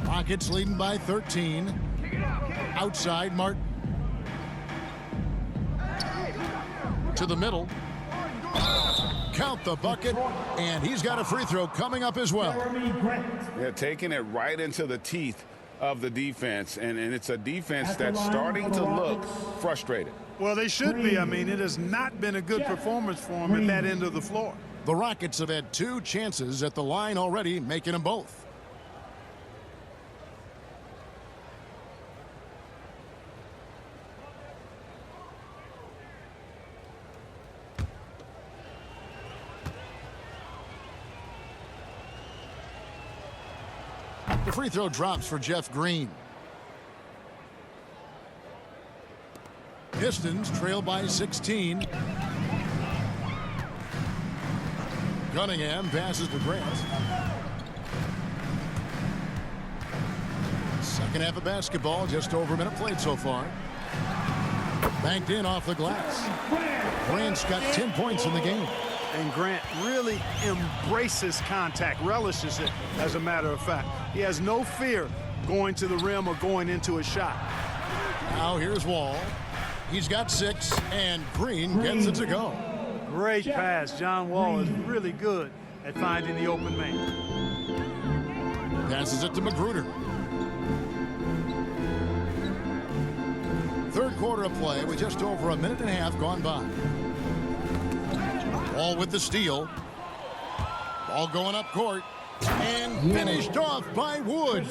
Rockets leading by 13. Outside Martin. To the middle. Count the bucket, and he's got a free throw coming up as well. Yeah, taking it right into the teeth of the defense, and it's a defense that's starting to look frustrated. Well, they should be. I mean, it has not been a good performance for them at that end of the floor. The Rockets have had 2 chances at the line already, making them both. The free throw drops for Jeff Green. Pistons trail by 16. Cunningham passes to Grant. Second half of basketball, just over a minute played so far. Banked in off the glass. Grant's got 10 points in the game. And Grant really embraces contact, relishes it, as a matter of fact. He has no fear going to the rim or going into a shot. Now here's Wall. He's got 6, and Green gets it to go. Great pass. John Wall is really good at finding the open man. Passes it to Magruder. Third quarter of play with just over a minute and a half gone by. Wall with the steal. Ball going up court. And finished off by Wood.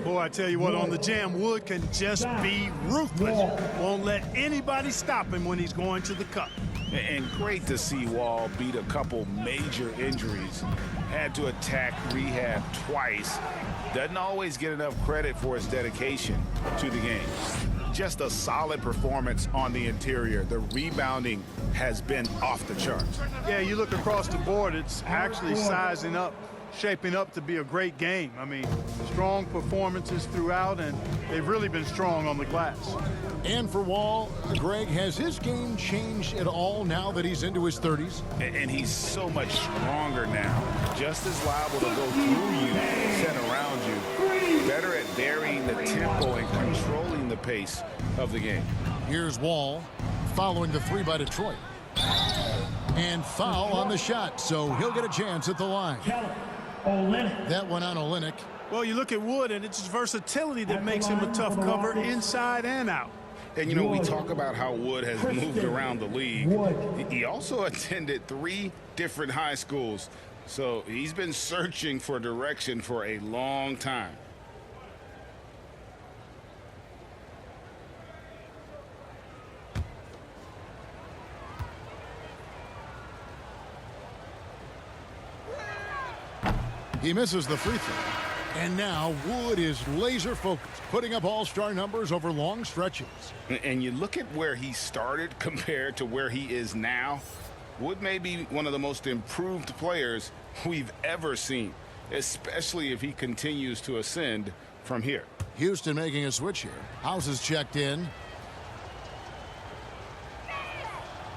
Boy, I tell you what, on the jam, Wood can just be ruthless. Won't let anybody stop him when he's going to the cup. And great to see Wall beat a couple major injuries. Had to attack rehab twice. Doesn't always get enough credit for his dedication to the game. Just a solid performance on the interior. The rebounding has been off the charts. Yeah, you look across the board, it's actually sizing up, shaping up to be a great game. I mean, strong performances throughout, and they've really been strong on the glass. And for Wall, Greg, has his game changed at all now that he's into his 30s? And he's so much stronger now. Just as liable to go through you, set around you. Better at varying the tempo and controlling the pace of the game. Here's Wall following the 3 by Detroit. And foul on the shot, so he'll get a chance at the line. That one on Olynyk. Well, you look at Wood, and it's his versatility that makes him a tough cover inside and out. And, you know, we talk about how Wood has moved around the league. He also attended 3 different high schools, so he's been searching for direction for a long time. He misses the free throw. And now Wood is laser focused, putting up all-star numbers over long stretches. And you look at where he started compared to where he is now. Wood may be one of the most improved players we've ever seen, especially if he continues to ascend from here. Houston making a switch here. House is checked in.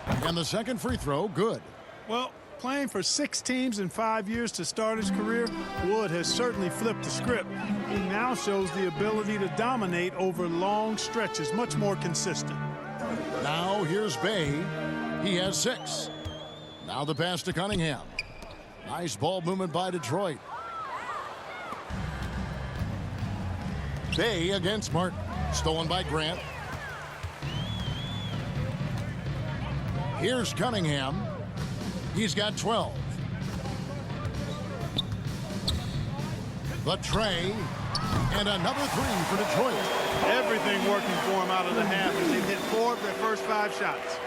And the second free throw, good. Well, playing for 6 teams in 5 years to start his career, Wood has certainly flipped the script. He now shows the ability to dominate over long stretches, much more consistent. Now here's Bay. He has 6. Now the pass to Cunningham. Nice ball movement by Detroit. Bay against Martin. Stolen by Grant. Here's Cunningham. He's got 12. The tray. And another 3 for Detroit. Everything working for him out of the half as they've hit 4 of their first 5 shots.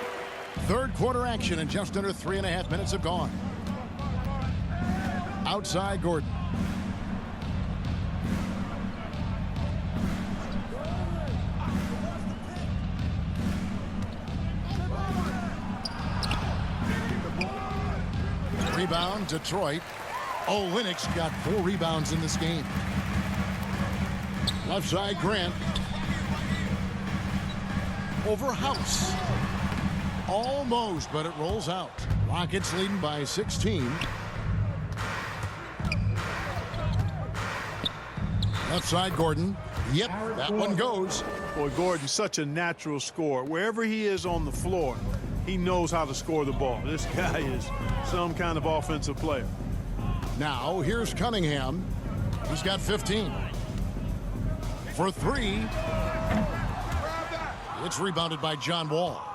Third quarter action and just under 3.5 minutes have gone. Outside Gordon. Rebound, Detroit. Olynyk's got 4 rebounds in this game. Left side, Grant. Over House. Almost, but it rolls out. Rockets leading by 16. Left side, Gordon. Yep, that one goes. Boy, Gordon's such a natural scorer. Wherever he is on the floor, he knows how to score the ball. This guy is some kind of offensive player. Now, here's Cunningham. He's got 15. For 3. It's rebounded by John Wall.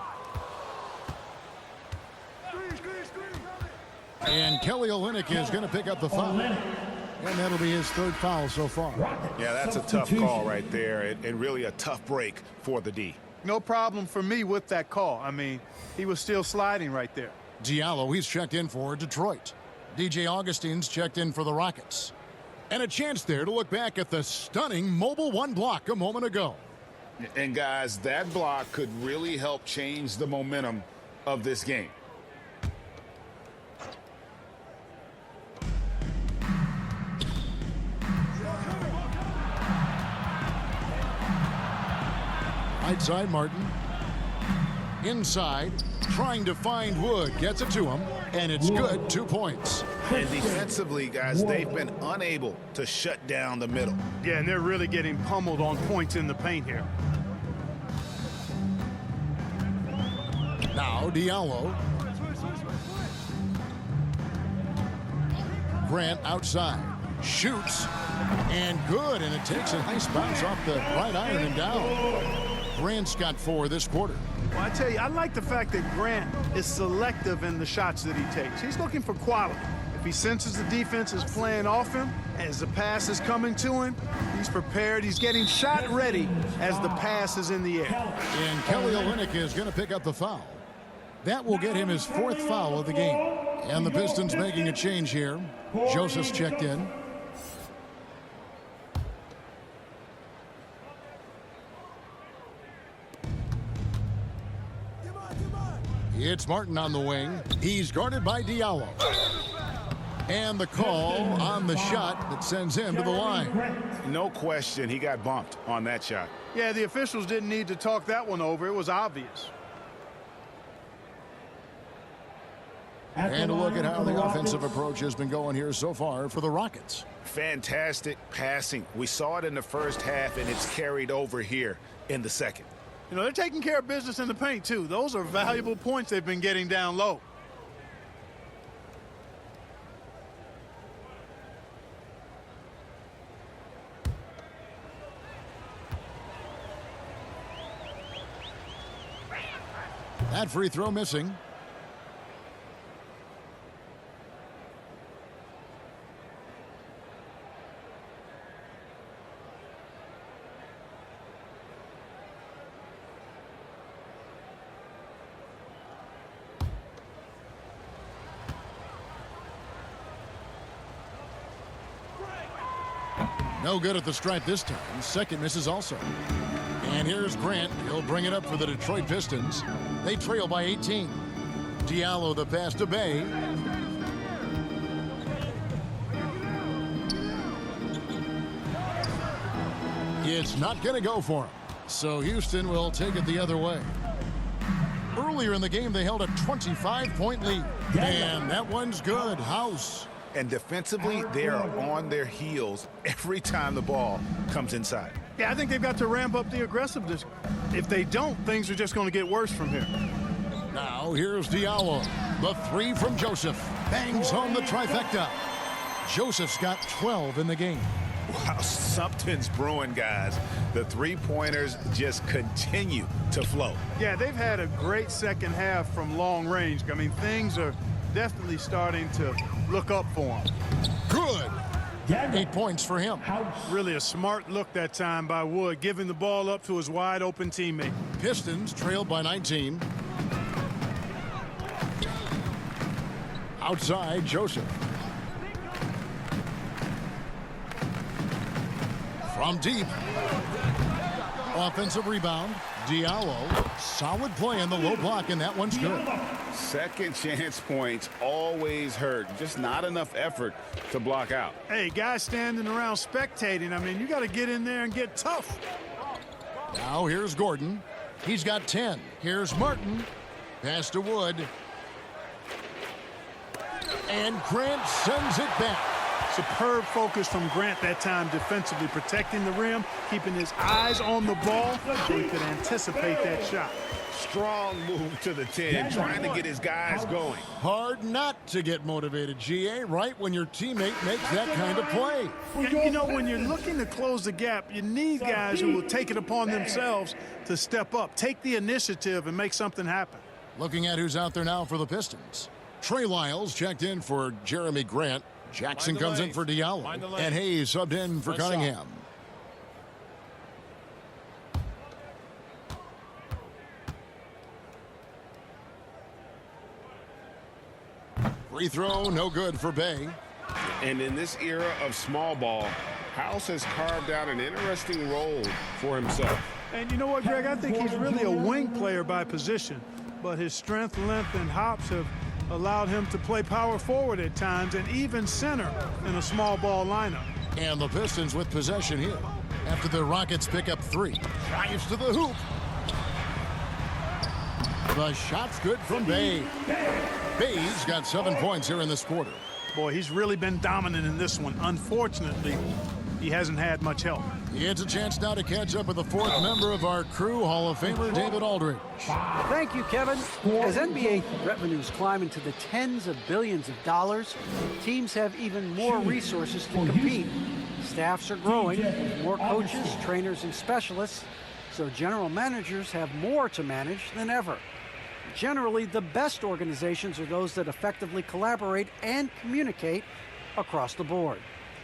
And Kelly Olynyk is going to pick up the foul. And that'll be his 3rd foul so far. Yeah, that's a tough call right there, and really a tough break for the D. No problem for me with that call. I mean, he was still sliding right there. Diallo, he's checked in for Detroit. DJ Augustine's checked in for the Rockets. And a chance there to look back at the stunning mobile 1 block a moment ago. And guys, that block could really help change the momentum of this game. Right side, Martin. Inside, trying to find Wood. Gets it to him, and it's good. 2 points. And defensively, guys, they've been unable to shut down the middle. Yeah, and they're really getting pummeled on points in the paint here. Now Diallo. Grant outside. Shoots. And good. And it takes a nice bounce off the right iron and down. Grant's got 4 this quarter. Well, I tell you, I like the fact that Grant is selective in the shots that he takes. He's looking for quality. If he senses the defense is playing off him, as the pass is coming to him, he's prepared. He's getting shot ready as the pass is in the air. And Kelly Olynyk is going to pick up the foul. That will get him his 4th foul of the game. And the Pistons making a change here. Joseph's checked in. It's Martin on the wing. He's guarded by Diallo. And the call on the shot that sends him to the line. No question, he got bumped on that shot. Yeah, the officials didn't need to talk that one over. It was obvious. And a look at how the offensive approach has been going here so far for the Rockets. Fantastic passing. We saw it in the first half, and it's carried over here in the second. You know, they're taking care of business in the paint, too. Those are valuable points they've been getting down low. That free throw missing. No good at the stripe this time. Second misses also. And here's Grant. He'll bring it up for the Detroit Pistons. They trail by 18. Diallo the pass to Bay. It's not going to go for him. So Houston will take it the other way. Earlier in the game, they held a 25-point lead. And that one's good. House. And defensively, they are on their heels every time the ball comes inside. Yeah, I think they've got to ramp up the aggressiveness. If they don't, things are just going to get worse from here. Now here's Diallo. The three from Joseph. Bangs home the trifecta. Joseph's got 12 in the game. Wow, something's brewing, guys. The three-pointers just continue to flow. Yeah, they've had a great second half from long range. I mean, things are definitely starting to look up for him. Good. 8 points for him. Really a smart look that time by Wood, giving the ball up to his wide-open teammate. Pistons trailed by 19. Outside, Joseph. From deep. Offensive rebound. Diallo. Solid play in the low block, and that one's good. Second chance points always hurt. Just not enough effort to block out. Hey, guys standing around spectating, I mean, you got to get in there and get tough. Now here's Gordon. He's got 10. Here's Martin. Pass to Wood. And Grant sends it back. Superb focus from Grant that time defensively, protecting the rim, keeping his eyes on the ball so he could anticipate that shot. Strong move to the 10, trying to get his guys going. Hard not to get motivated, GA, right when your teammate makes that kind of play. You know, when you're looking to close the gap, you need guys who will take it upon themselves to step up, take the initiative, and make something happen. Looking at who's out there now for the Pistons. Trey Lyles checked in for Jeremy Grant. Jackson comes in for Diallo. And Hayes subbed in for Cunningham. Free throw, no good for Bay. And in this era of small ball, House has carved out an interesting role for himself. And you know what, Greg? I think he's really a wing player by position. But his strength, length, and hops have allowed him to play power forward at times and even center in a small ball lineup. And the Pistons with possession here after the Rockets pick up 3. Drives to the hoop. The shot's good from Bay. Bay's got 7 points here in this quarter. Boy, he's really been dominant in this one. Unfortunately, he hasn't had much help. He gets a chance now to catch up with the 4th member of our crew, Hall of Famer David Aldridge. Thank you, Kevin. As NBA revenues climb into the tens of billions of dollars, teams have even more resources to compete. Staffs are growing with more coaches, trainers, and specialists, so general managers have more to manage than ever. Generally, the best organizations are those that effectively collaborate and communicate across the board.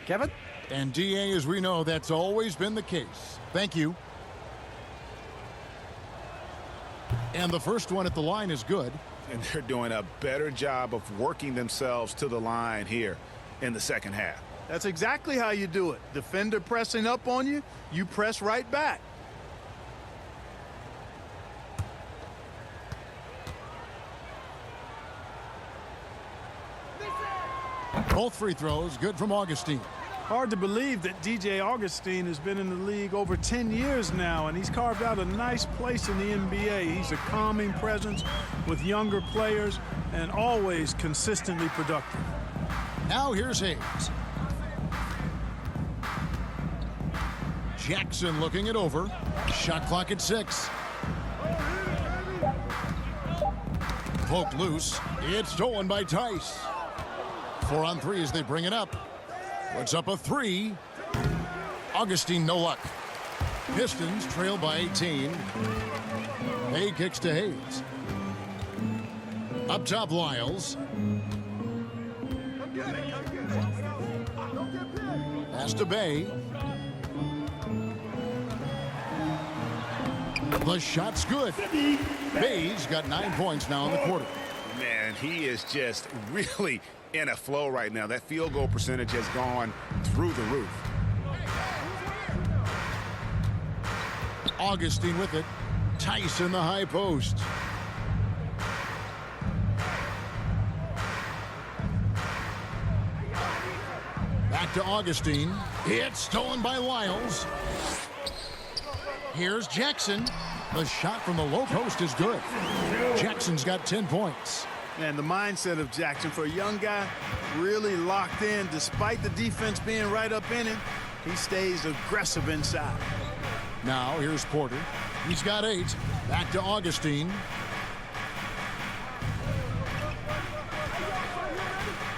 Kevin? And DA, as we know, that's always been the case. Thank you. And the first one at the line is good. And they're doing a better job of working themselves to the line here in the second half. That's exactly how you do it. Defender pressing up on you, you press right back. Both free throws good from Augustine. Hard to believe that DJ Augustine has been in the league over 10 years now, and he's carved out a nice place in the NBA. He's a calming presence with younger players and always consistently productive. Now here's Hayes. Jackson looking it over. Shot clock at 6. Poked loose. It's stolen by Tice. 4 on 3 as they bring it up. Puts up a 3. Augustine, no luck. Pistons trail by 18. Hay kicks to Hayes. Up top, Lyles. Pass to Bay. The shot's good. Bay's got 9 points now in the quarter. Man, he is just really in a flow right now. That field goal percentage has gone through the roof. Augustine with it. Tice in the high post. Back to Augustine. It's stolen by Lyles. Here's Jackson. The shot from the low post is good. Jackson's got 10 points. And the mindset of Jackson, for a young guy, really locked in. Despite the defense being right up in him, he stays aggressive inside. Now here's Porter. He's got 8. Back to Augustine.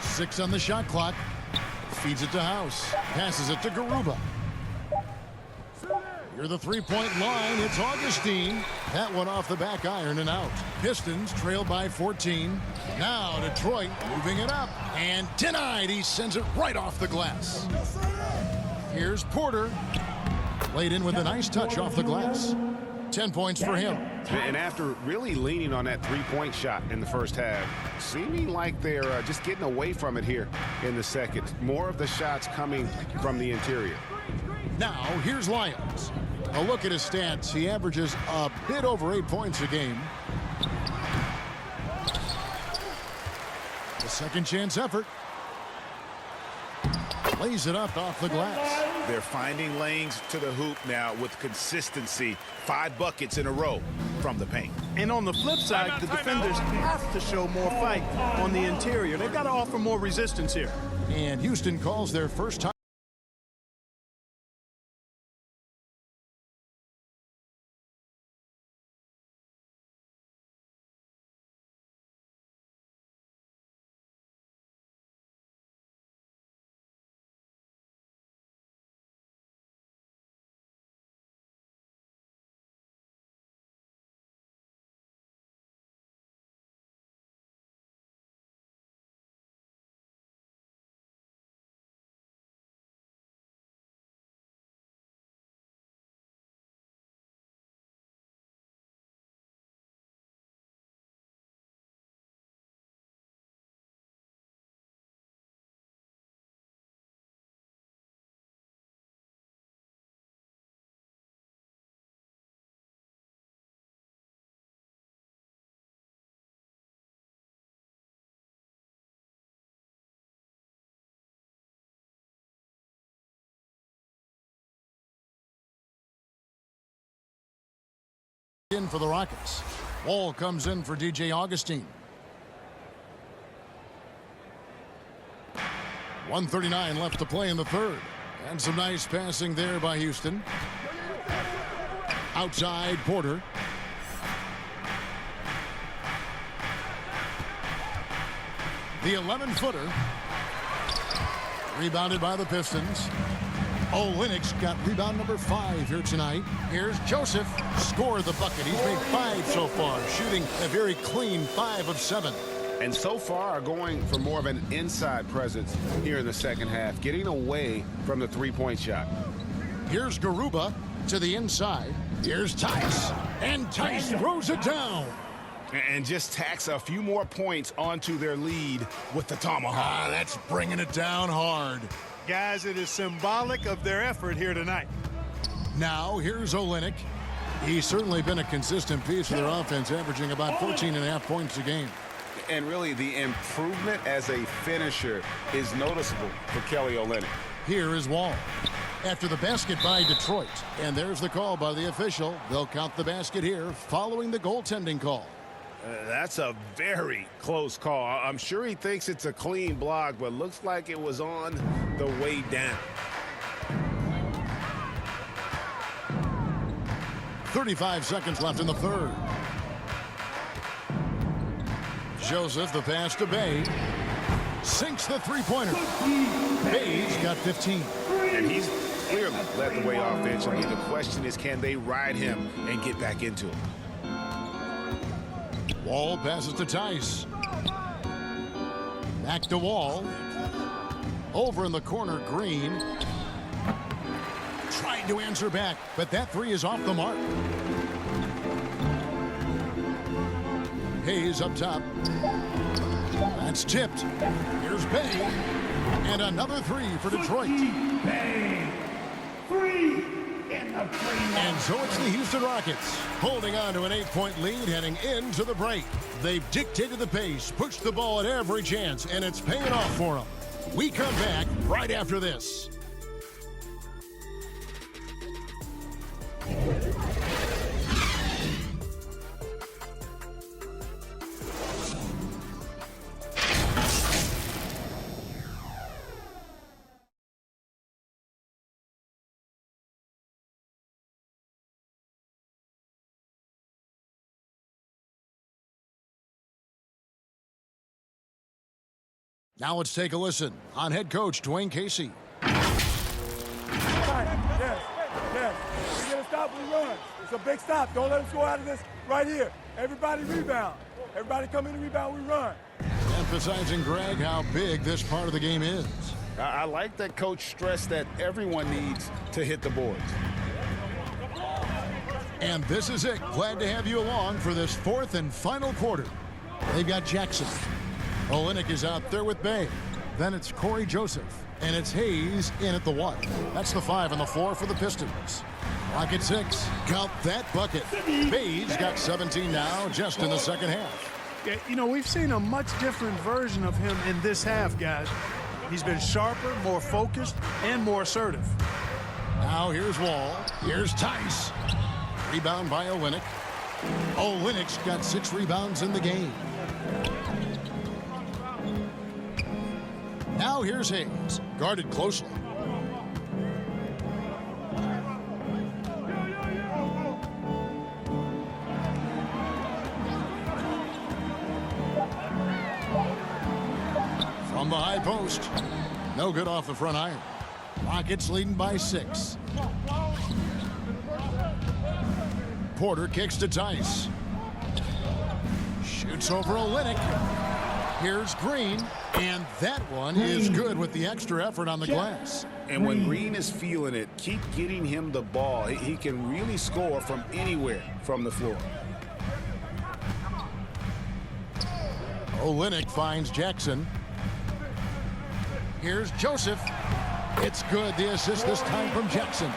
6 on the shot clock. Feeds it to House. Passes it to Garuba. Near the three-point line, it's Augustine. That one off the back iron and out. Pistons trail by 14. Now Detroit moving it up. And denied. He sends it right off the glass. Here's Porter. Laid in with a nice touch off the glass. 10 points for him. And after really leaning on that three-point shot in the first half, seeming like they're just getting away from it here in the second. More of the shots coming from the interior. Now, here's Lyles. A look at his stats. He averages a bit over 8 points a game. A second chance effort. Lays it up off the glass. They're finding lanes to the hoop now with consistency. 5 buckets in a row from the paint. And on the flip side, the defenders have to show more fight on the interior. They've got to offer more resistance here. And Houston calls their first time. In for the Rockets. Wall comes in for DJ Augustine. 1:39 left to play in the third. And some nice passing there by Houston. Outside Porter. The 11-footer. Rebounded by the Pistons. Olynyk got rebound number 5 here tonight. Here's Joseph. Scored the bucket. He's made 5 so far, shooting a very clean 5 of 7. And so far going for more of an inside presence here in the second half, getting away from the three-point shot. Here's Garuba to the inside. Here's Tice. And Tice throws it down. And just tacks a few more points onto their lead with the tomahawk. That's bringing it down hard. Guys, it is symbolic of their effort here tonight. Now, here's Olynyk. He's certainly been a consistent piece of their offense, averaging about 14.5 points a game. And really, the improvement as a finisher is noticeable for Kelly Olynyk. Here is Wall. After the basket by Detroit. And there's the call by the official. They'll count the basket here following the goaltending call. That's a very close call. I'm sure he thinks it's a clean block, but looks like it was on the way down. 35 seconds left in the third. Joseph, the pass to Bay. Sinks the three-pointer. Bay's got 15. And he's clearly led the way offensively. The question is, can they ride him and get back into it? Wall passes to Tice. Back to Wall. Over in the corner, Green. Trying to answer back, but that three is off the mark. Hayes up top. That's tipped. Here's Bay. And another three for Detroit. Bay. 3 And so it's the Houston Rockets holding on to an 8-point lead heading into the break. They've dictated the pace, pushed the ball at every chance, and it's paying off for them. We come back right after this. Now let's take a listen on head coach Dwayne Casey. Yes. We get a stop, we run. It's a big stop. Don't let us go out of this right here. Everybody rebound. Everybody come in and rebound, we run. Emphasizing, Greg, how big this part of the game is. I like that coach stressed that everyone needs to hit the boards. And this is it. Glad to have you along for this fourth and final quarter. They've got Jackson. Olynyk is out there with Bay. Then it's Corey Joseph. And it's Hayes in at the 1. That's the 5 on the floor for the Pistons. Rocket 6. Count that bucket. Bay's got 17 now just in the second half. Yeah, you know, we've seen a much different version of him in this half, guys. He's been sharper, more focused, and more assertive. Now here's Wall. Here's Tice. Rebound by Olynyk. Olynyk's got 6 rebounds in the game. Now here's Hayes, guarded closely. From the high post. No good off the front iron. Rockets leading by 6. Porter kicks to Tice. Shoots over Olynyk. Here's Green, and that one is good with the extra effort on the glass. And when Green is feeling it, keep getting him the ball. He can really score from anywhere from the floor. Olynyk finds Jackson. Here's Joseph. It's good. The assist this time from Jackson.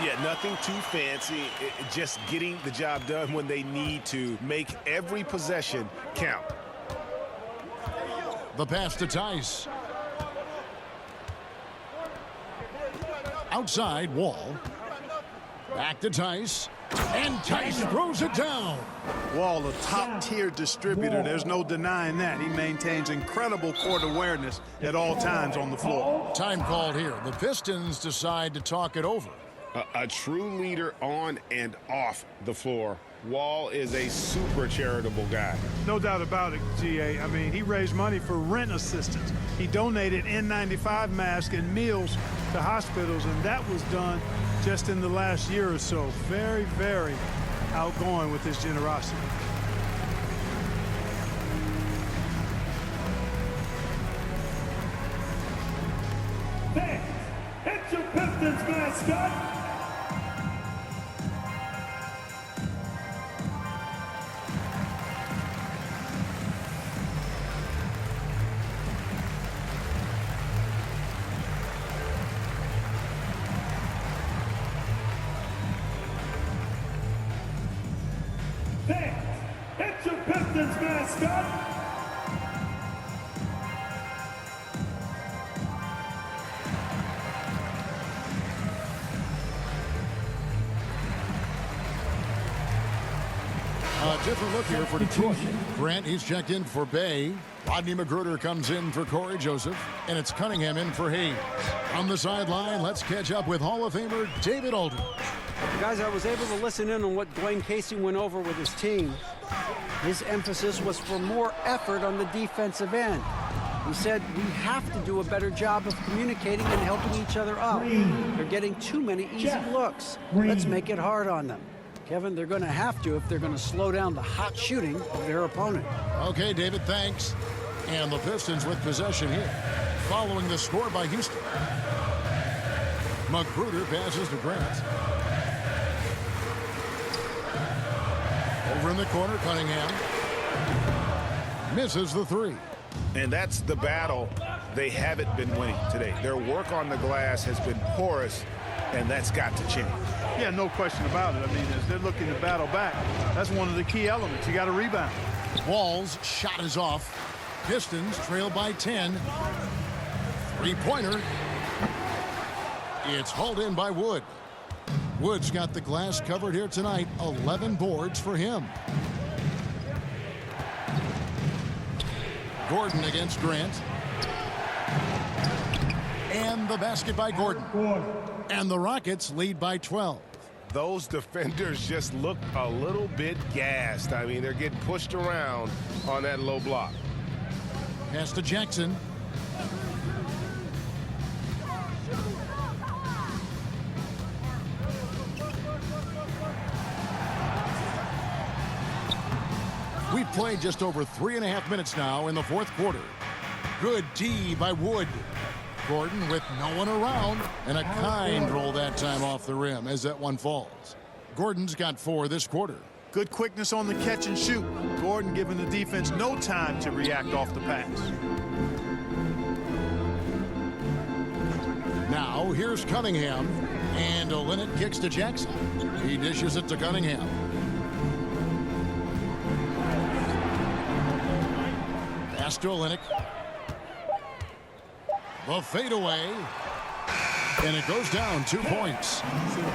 Yeah, nothing too fancy. Just getting the job done when they need to. Make every possession count. The pass to Tice. Outside, Wall. Back to Tice. And Tice throws it down. Wall, a top-tier distributor. There's no denying that. He maintains incredible court awareness at all times on the floor. Time called here. The Pistons decide to talk it over. A true leader on and off the floor. Wall is a super charitable guy. No doubt about it, G.A. I mean, he raised money for rent assistance. He donated N95 masks and meals to hospitals, and that was done just in the last year or so. Very, very outgoing with his generosity. Thanks. It's your Pistons mascot. Thanks. It's your Pistons mascot. A different look here for Detroit. Grant, he's checked in for Bay. Rodney McGruder comes in for Corey Joseph. And it's Cunningham in for Hayes. On the sideline, let's catch up with Hall of Famer David Aldridge. Guys, I was able to listen in on what Dwayne Casey went over with his team. His emphasis was for more effort on the defensive end. He said we have to do a better job of communicating and helping each other out. They're getting too many easy looks. Let's make it hard on them. Kevin, they're going to have to if they're going to slow down the hot shooting of their opponent. Okay, David, thanks. And the Pistons with possession here. Following the score by Houston. McGruder passes to Grant. Over in the corner, Cunningham. Misses the 3. And that's the battle they haven't been winning today. Their work on the glass has been porous, and that's got to change. Yeah, no question about it. I mean, as they're looking to battle back, that's one of the key elements. You got to rebound. Wall's shot is off. Pistons trail by 10. Three-pointer. It's hauled in by Wood. Wood's got the glass covered here tonight. 11 boards for him. Gordon against Grant. And the basket by Gordon. And the Rockets lead by 12. Those defenders just look a little bit gassed. I mean, they're getting pushed around on that low block. Pass to Jackson. We've played just over 3.5 minutes now in the fourth quarter. Good D by Wood. Gordon with no one around, and a kind roll that time off the rim as that one falls. Gordon's got 4 this quarter. Good quickness on the catch and shoot. Gordon giving the defense no time to react off the pass. Now here's Cunningham, and Olynyk kicks to Jackson. He dishes it to Cunningham. Pass to Olynyk. The fadeaway. And it goes down 2 points.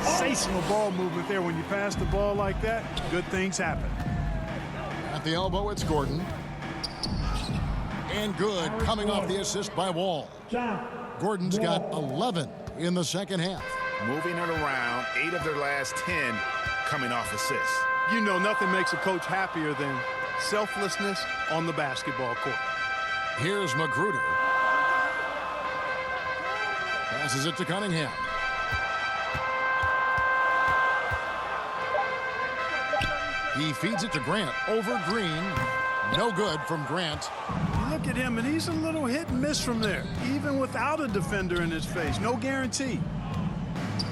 Sensational ball movement there. When you pass the ball like that, good things happen. At the elbow, it's Gordon. And good, coming off the assist by Wall. Gordon's got 11 in the second half. Moving it around, 8 of their last 10 coming off assists. You know, nothing makes a coach happier than selflessness on the basketball court. Here's Magruder. Passes it to Cunningham. He feeds it to Grant over Green. No good from Grant. You look at him, and he's a little hit and miss from there, even without a defender in his face. No guarantee.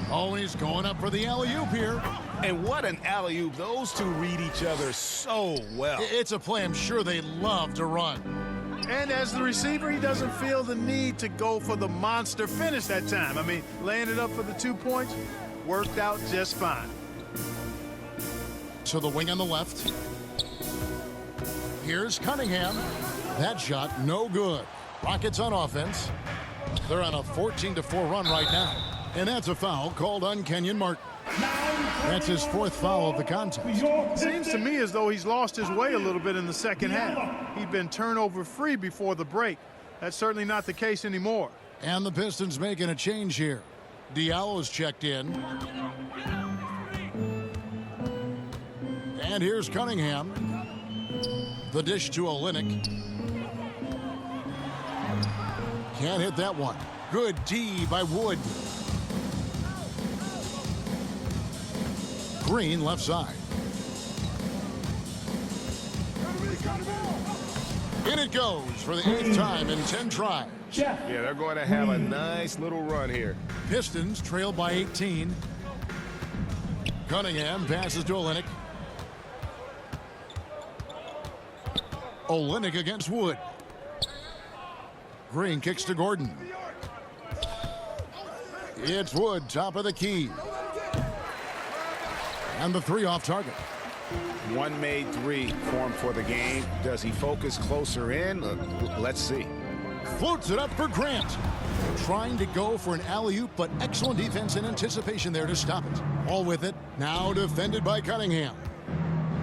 Oh, he's going up for the alley-oop here. And what an alley-oop. Those two read each other so well. It's a play I'm sure they love to run. And as the receiver, he doesn't feel the need to go for the monster finish that time. I mean, laying it up for the 2 points worked out just fine. To the wing on the left. Here's Cunningham. That shot, no good. Rockets on offense. They're on a 14-4 run right now. And that's a foul called on Kenyon Martin. That's his 4th foul of the contest. Seems to me as though he's lost his way a little bit in the second half. He'd been turnover free before the break. That's certainly not the case anymore. And the Pistons making a change here. Diallo's checked in. And here's Cunningham. The dish to Olynyk. Can't hit that one. Good D by Wood. Green left side. In it goes for the 8th time in 10 tries. Yeah, they're going to have a nice little run here. Pistons trail by 18. Cunningham passes to Olynyk. Olynyk against Wood. Green kicks to Gordon. It's Wood, top of the key. And the 3 off target. One made 3 formed for the game. Does he focus closer in? Let's see. Floats it up for Grant. Trying to go for an alley-oop, but excellent defense and anticipation there to stop it. All with it. Now defended by Cunningham.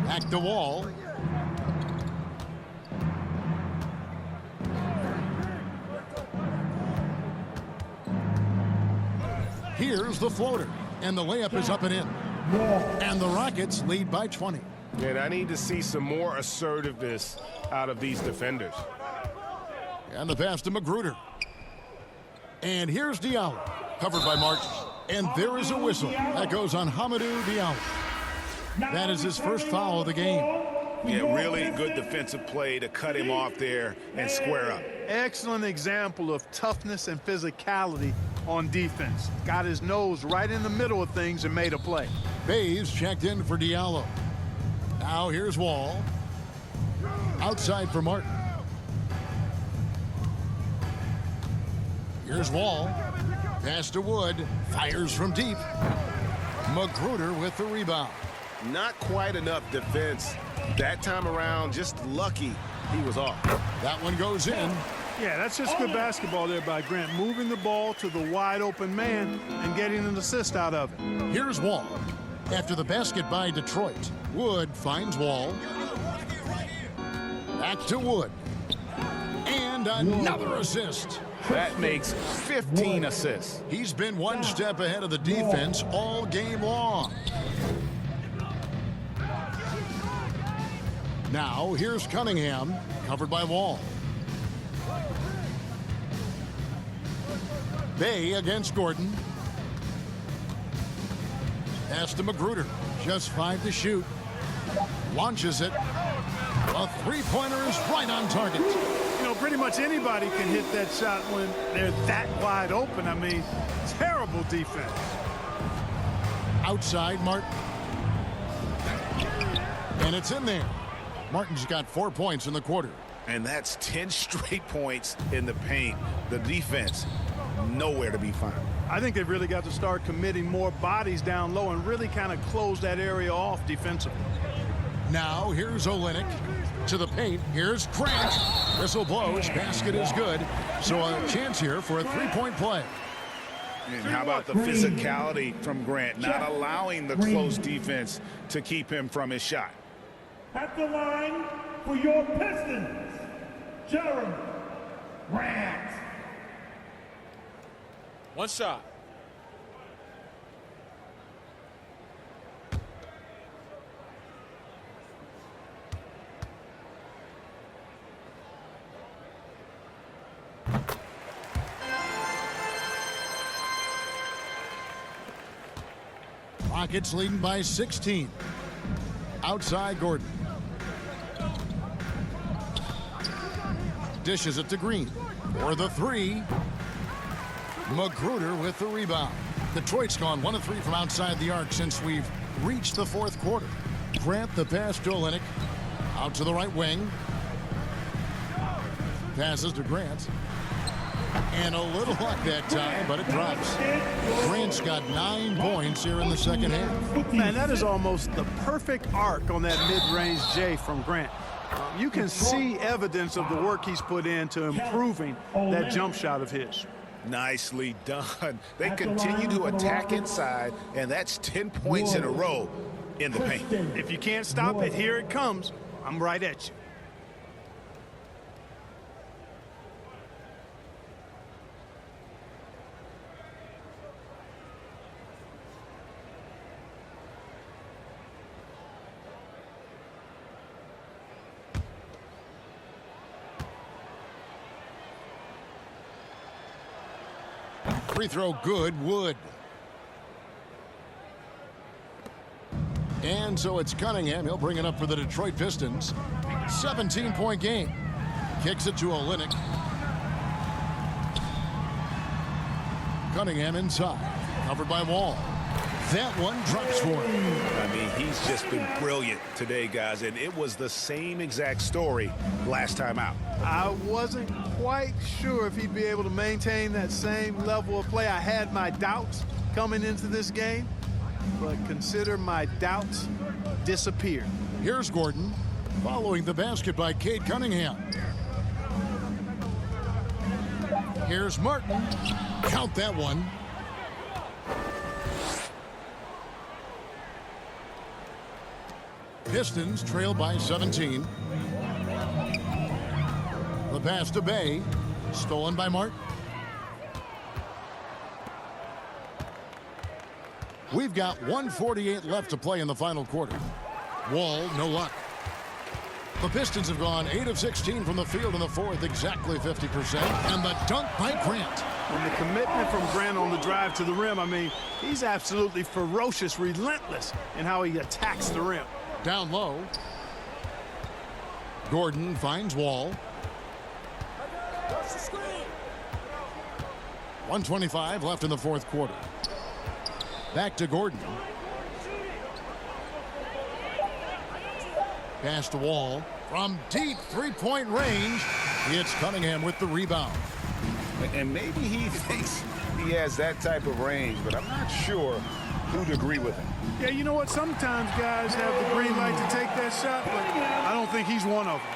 Back to Wall. Here's the floater. And the layup is up and in. And the Rockets lead by 20. And I need to see some more assertiveness out of these defenders. And the pass to Magruder. And here's Diallo. Covered by Martin. And there is a whistle. That goes on Hamidou Diallo. That is his 1st foul of the game. Yeah, really good defensive play to cut him off there and square up. Excellent example of toughness and physicality on defense. Got his nose right in the middle of things and made a play. Bays checked in for Diallo. Now here's Wall. Outside for Martin. Here's Wall. Pass to Wood. Fires from deep. Magruder with the rebound. Not quite enough defense that time around. Just lucky he was off. That one goes in. Yeah, that's just good basketball there by Grant. Moving the ball to the wide open man and getting an assist out of it. Here's Wall. After the basket by Detroit, Wood finds Wall. Back to Wood. And another assist. That makes 15 assists. He's been one step ahead of the defense all game long. Now, here's Cunningham, covered by Wall. Bay against Gordon. Pass to Magruder. Just 5 to shoot. Launches it. A three-pointer is right on target. You know, pretty much anybody can hit that shot when they're that wide open. I mean, terrible defense. Outside, Martin. And it's in there. Martin's got 4 points in the quarter. And that's 10 straight points in the paint. The defense, nowhere to be found. I think they've really got to start committing more bodies down low and really kind of close that area off defensively. Now, here's Olynyk to the paint. Here's Grant. Whistle blows. Basket is good. So a chance here for a three-point play. And how about the physicality from Grant, not allowing the close defense to keep him from his shot. At the line for your Pistons, Jeremy Grant. One shot. Rockets leading by 16. Outside Gordon. Dishes it to Green. For the three. Magruder with the rebound. Detroit's gone 1 of 3 from outside the arc since we've reached the fourth quarter. Grant the pass to Olynyk. Out to the right wing. Passes to Grant. And a little luck that time, but it drops. Grant's got 9 points here in the second half. Man, that is almost the perfect arc on that mid-range J from Grant. You can see evidence of the work he's put into improving that jump shot of his. Nicely done. They continue to attack inside, and that's 10 points in a row in the paint. If you can't stop it, here it comes. I'm right at you. Free throw good, Wood. And so it's Cunningham. He'll bring it up for the Detroit Pistons. 17-point game. Kicks it to Olynyk. Cunningham inside. Covered by Wall. That one drops for him. I mean, he's just been brilliant today, guys, and it was the same exact story last time out. I wasn't quite sure if he'd be able to maintain that same level of play. I had my doubts coming into this game, but consider my doubts disappeared. Here's Gordon following the basket by Cade Cunningham. Here's Martin. Count that one. Pistons trail by 17. The pass to Bay. Stolen by Martin. We've got 1:48 left to play in the final quarter. Wall, no luck. The Pistons have gone 8 of 16 from the field in the fourth, exactly 50%. And the dunk by Grant. And the commitment from Grant on the drive to the rim, I mean, he's absolutely ferocious, relentless in how he attacks the rim. Down low. Gordon finds Wall. 1:25 left in the fourth quarter. Back to Gordon. Pass to Wall. From deep three-point range, it's Cunningham with the rebound. And maybe he thinks he has that type of range, but I'm not sure who'd agree with him. Yeah, you know what? Sometimes guys have the green light to take that shot, but I don't think he's one of them.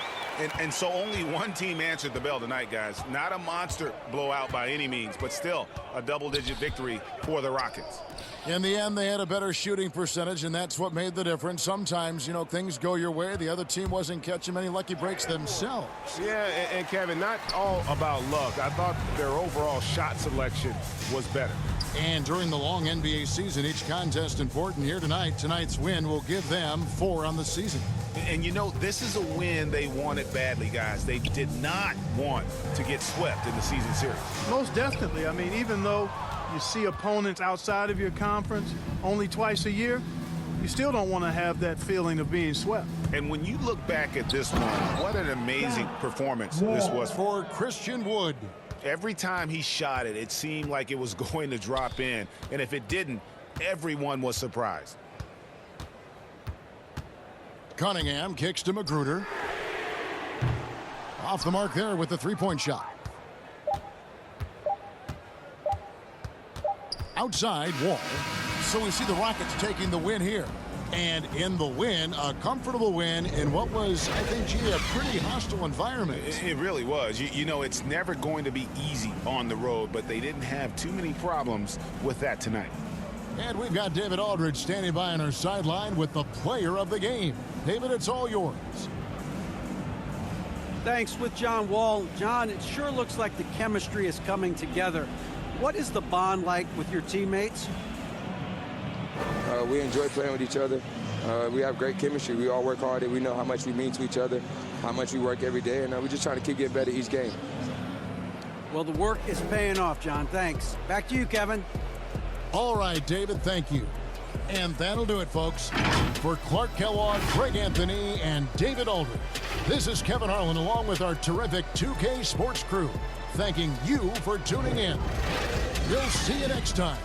And so only one team answered the bell tonight, guys. Not a monster blowout by any means, but still a double-digit victory for the Rockets. In the end, they had a better shooting percentage, and that's what made the difference. Sometimes, you know, things go your way. The other team wasn't catching many lucky breaks themselves. Yeah, and Kevin, not all about luck. I thought their overall shot selection was better. And during the long NBA season, each contest important. Here tonight. Tonight's win will give them 4 on the season. And you know, this is a win they wanted badly, guys. They did not want to get swept in the season series. Most definitely. I mean, even though you see opponents outside of your conference only twice a year, you still don't want to have that feeling of being swept. And when you look back at this one, what an amazing performance this was For Christian Wood. Every time he shot it, it seemed like it was going to drop in. And if it didn't, everyone was surprised. Cunningham kicks to Magruder. Off the mark there with the three-point shot. Outside Wall. So we see the Rockets taking the win here. And in the win, a comfortable win in what was, I think, gee, a pretty hostile environment. It really was. You know, it's never going to be easy on the road, but they didn't have too many problems with that tonight. And we've got David Aldridge standing by on our sideline with the player of the game. David, it's all yours. Thanks. With John Wall. John, it sure looks like the chemistry is coming together. What is the bond like with your teammates? We enjoy playing with each other. We have great chemistry. We all work hard, and we know how much we mean to each other, how much we work every day, and we're just trying to keep getting better each game. Well, the work is paying off, John. Thanks. Back to you, Kevin. All right, David, thank you. And that'll do it, folks. For Clark Kellogg, Greg Anthony, and David Aldridge, this is Kevin Harlan along with our terrific 2K Sports crew, thanking you for tuning in. We'll see you next time